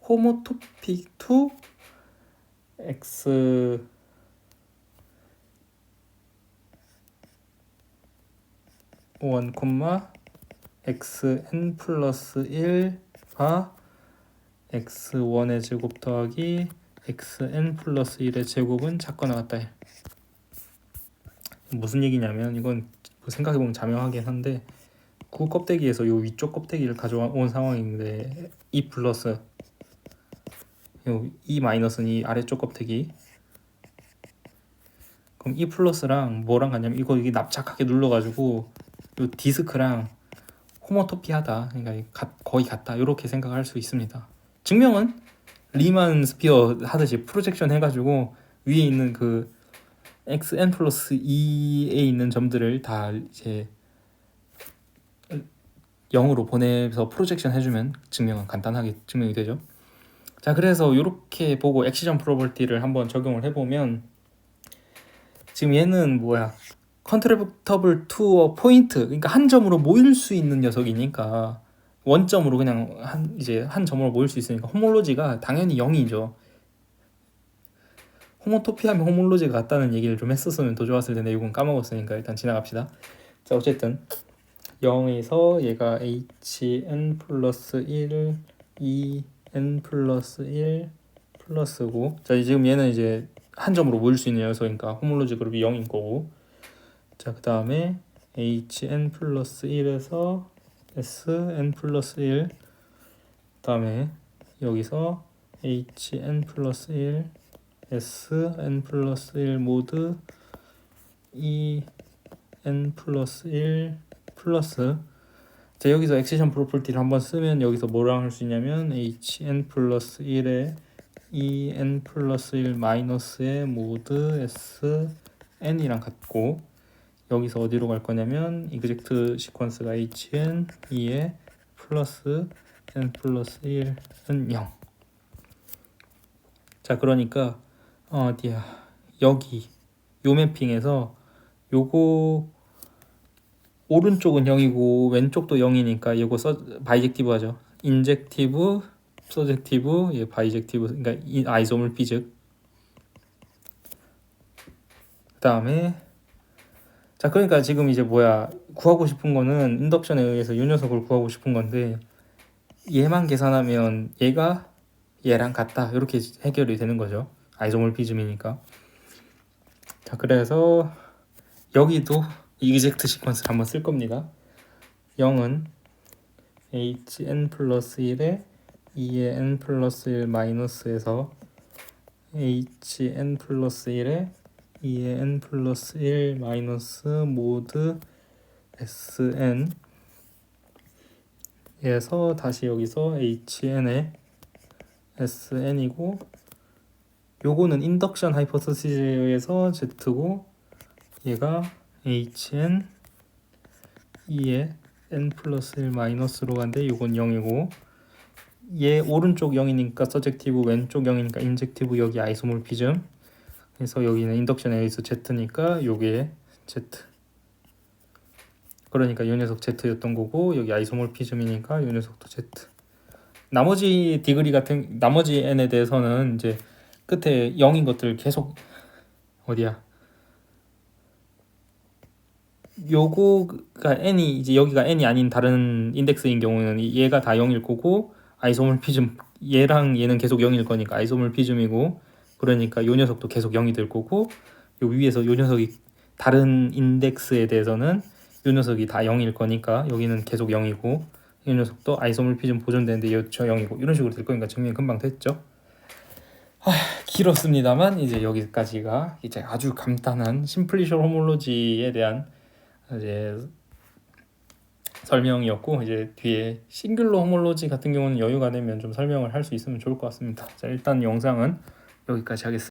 호모토픽 투 x 원 xn 플러스 1가 x1의 제곱 더하기 xn 플러스 1의 제곱은 작거나 같다. 무슨 얘기냐면 이건 생각해보면 자명하긴 한데 구 껍데기에서 요 위쪽 껍데기를 가져온 상황인데 이 플러스 이 마이너스는 이 아래쪽 껍데기, 그럼 이 플러스랑 뭐랑 같냐면 이게 납작하게 눌러가지고 요 디스크랑 호모토피하다, 그러니까 거의 같다 이렇게 생각할 수 있습니다. 증명은 리만 스피어 하듯이 프로젝션 해가지고 위에 있는 그 xn 플러스 2에 있는 점들을 다 이제 0으로 보내서 프로젝션 해주면 증명은 간단하게 증명이 되죠. 자, 그래서 이렇게 보고 액시전 프로퍼티를 한번 적용을 해보면 지금 얘는 컨트리뷰터블 투어 포인트, 그러니까 한 점으로 모일 수 있는 녀석이니까 원점으로 그냥 한 점으로 모일 수 있으니까 호몰로지가 당연히 0이죠. 호모토피하면 호몰로지가 같다는 얘기를 좀 했었으면 더 좋았을 텐데 이건 까먹었으니까 일단 지나갑시다. 자, 어쨌든 0에서 얘가 hn 플러스 1 2n 플러스 1 플러스고, 자 지금 얘는 이제 한 점으로 모일 수 있는 녀석이니까 호몰로지 그룹이 0인 거고, 자 그 다음에 hn 플러스 1에서 sn 플러스 1, 그 다음에 여기서 hn 플러스 1 sn 플러스 1 모드 en 플러스 1 플러스, 자 여기서 액시전 프로퍼티를 한번 쓰면 여기서 뭐랑 할 수 있냐면 hn 플러스 1에 en 플러스 1 마이너스의 모드 sn이랑 같고, 여기서 어디로 갈 거냐면 이그젝트 시퀀스가 hn 2에 플러스 n 플러스 1은 0. 자, 그러니까 어디야? 여기 요 매핑에서 요거 오른쪽은 0이고 왼쪽도 0이니까 이거 바이젝티브 하죠. 인젝티브, 서젝티브, 예, 바이젝티브. 그러니까 아이소몰피즘. 그다음에 자, 그러니까 지금 이제 구하고 싶은 거는 인덕션에 의해서 요 녀석을 구하고 싶은 건데 얘만 계산하면 얘가 얘랑 같다. 이렇게 해결이 되는 거죠. 아이소몰피즘이니까. 자, 그래서 여기도 이그젝트 시퀀스를 한번 쓸 겁니다. 0은 hn 플러스 1에 2의 n 플러스 1 마이너스에서 hn 플러스 1에 2의 n 플러스 1 마이너스 모드 sn 에서 다시 여기서 hn에 sn이고 요거는 인덕션 하이포테시스에서 z고 얘가 hn 2의 n 플러스 1 마이너스로 간데 요건 0이고 얘 오른쪽 0이니까 서젝티브, 왼쪽 0이니까 인젝티브, 여기 아이소몰피즘. 그래서 여기는 인덕션에 의해서 z니까 요게 z. 그러니까 요 녀석 z였던 거고 여기 아이소몰피즘이니까 요 녀석도 z. 나머지 나머지 n에 대해서는 이제 끝에 0인 것들 계속 어디야? 요거가 n이 이제 여기가 n이 아닌 다른 인덱스인 경우는 얘가 다 0일 거고 아이소몰피즘 얘랑 얘는 계속 0일 거니까 아이소몰피즘이고 그러니까 요 녀석도 계속 0이 될 거고 요 위에서 요 녀석이 다른 인덱스에 대해서는 요 녀석이 다 0일 거니까 여기는 계속 0이고 이 녀석도 아이소몰피즘 보존되는데 저 0이고 이런 식으로 될 거니까 증명이 금방 됐죠. 길었습니다만 이제 여기까지가 이제 아주 간단한 심플리셜 호몰로지에 대한 이제 설명이었고 이제 뒤에 싱귤러 호몰로지 같은 경우는 여유가 되면 좀 설명을 할 수 있으면 좋을 것 같습니다. 자, 일단 영상은 여기까지 하겠습니다.